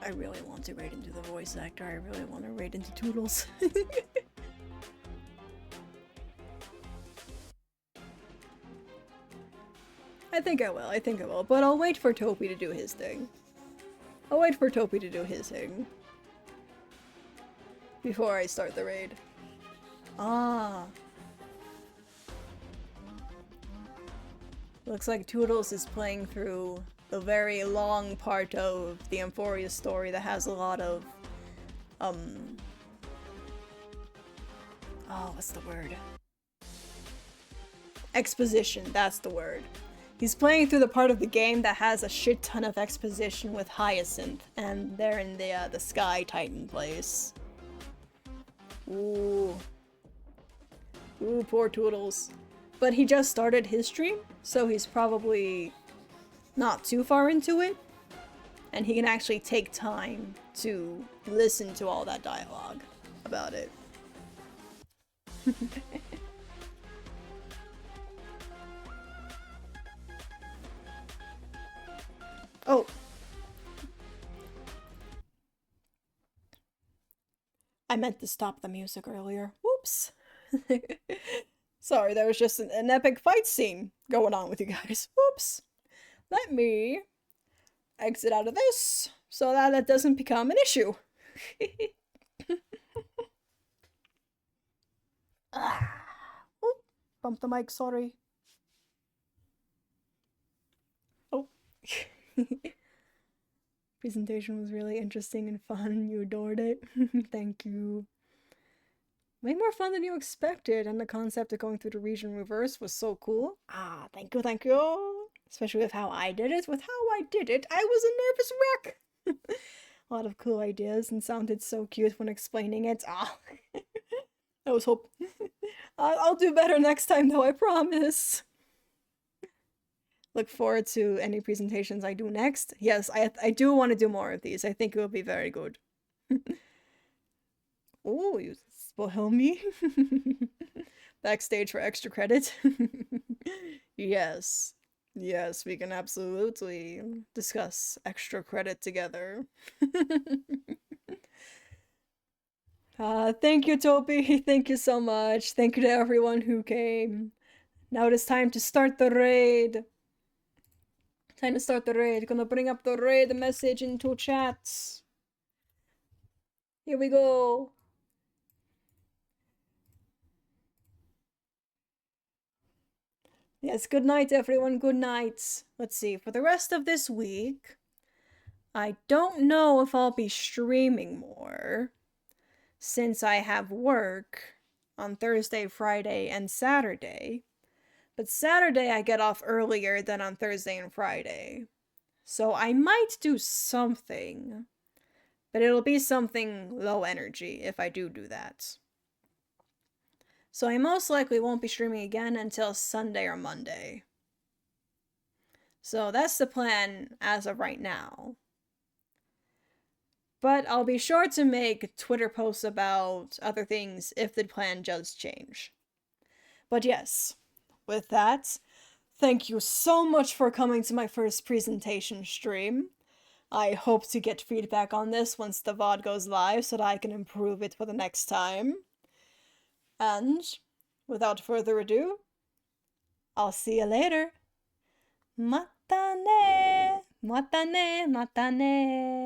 I really want to raid into the voice actor. I really want to raid into Toodles. I think I will, but I'll wait for Topi to do his thing. Before I start the raid. Ah. Looks like Toodles is playing through the very long part of the Amphoria story that has a lot of, oh, what's the word? Exposition, that's the word. He's playing through the part of the game that has a shit ton of exposition with Hyacinth, and they're in the Sky Titan place. Ooh. Ooh, poor Toodles. But he just started his stream, so he's probably not too far into it, and he can actually take time to listen to all that dialogue about it. Oh. I meant to stop the music earlier. Whoops. Sorry, there was just an epic fight scene going on with you guys. Whoops. Let me exit out of this so that it doesn't become an issue. Oh, bumped the mic, sorry. Oh. Presentation was really interesting and fun. You adored it. Thank you. way more fun than you expected, and the concept of going through the region reverse was so cool. Ah, thank you, thank you. Especially with how I did it. With how I did it, I was a nervous wreck. A lot of cool ideas and sounded so cute when explaining it. Ah, I was hope. I'll do better next time, though. I promise. Look forward to any presentations I do next. Yes, I do want to do more of these. I think it will be very good. Oh, you spoil me. Backstage for extra credit. Yes. Yes, we can absolutely discuss extra credit together. Thank you, Toby. Thank you so much. Thank you to everyone who came. Now it is time to start the raid. Time to start the raid. Gonna bring up the raid message into chat. Here we go. Yes, good night, everyone. Good night. Let's see. For the rest of this week, I don't know if I'll be streaming more since I have work on Thursday, Friday, and Saturday. But Saturday I get off earlier than on Thursday and Friday. So I might do something, but it'll be something low energy if I do that. So I most likely won't be streaming again until Sunday or Monday. So that's the plan as of right now. But I'll be sure to make Twitter posts about other things if the plan does change. But yes, with that, thank you so much for coming to my first presentation stream. I hope to get feedback on this once the VOD goes live so that I can improve it for the next time. And without further ado, I'll see you later. Mata ne, mata ne, mata ne.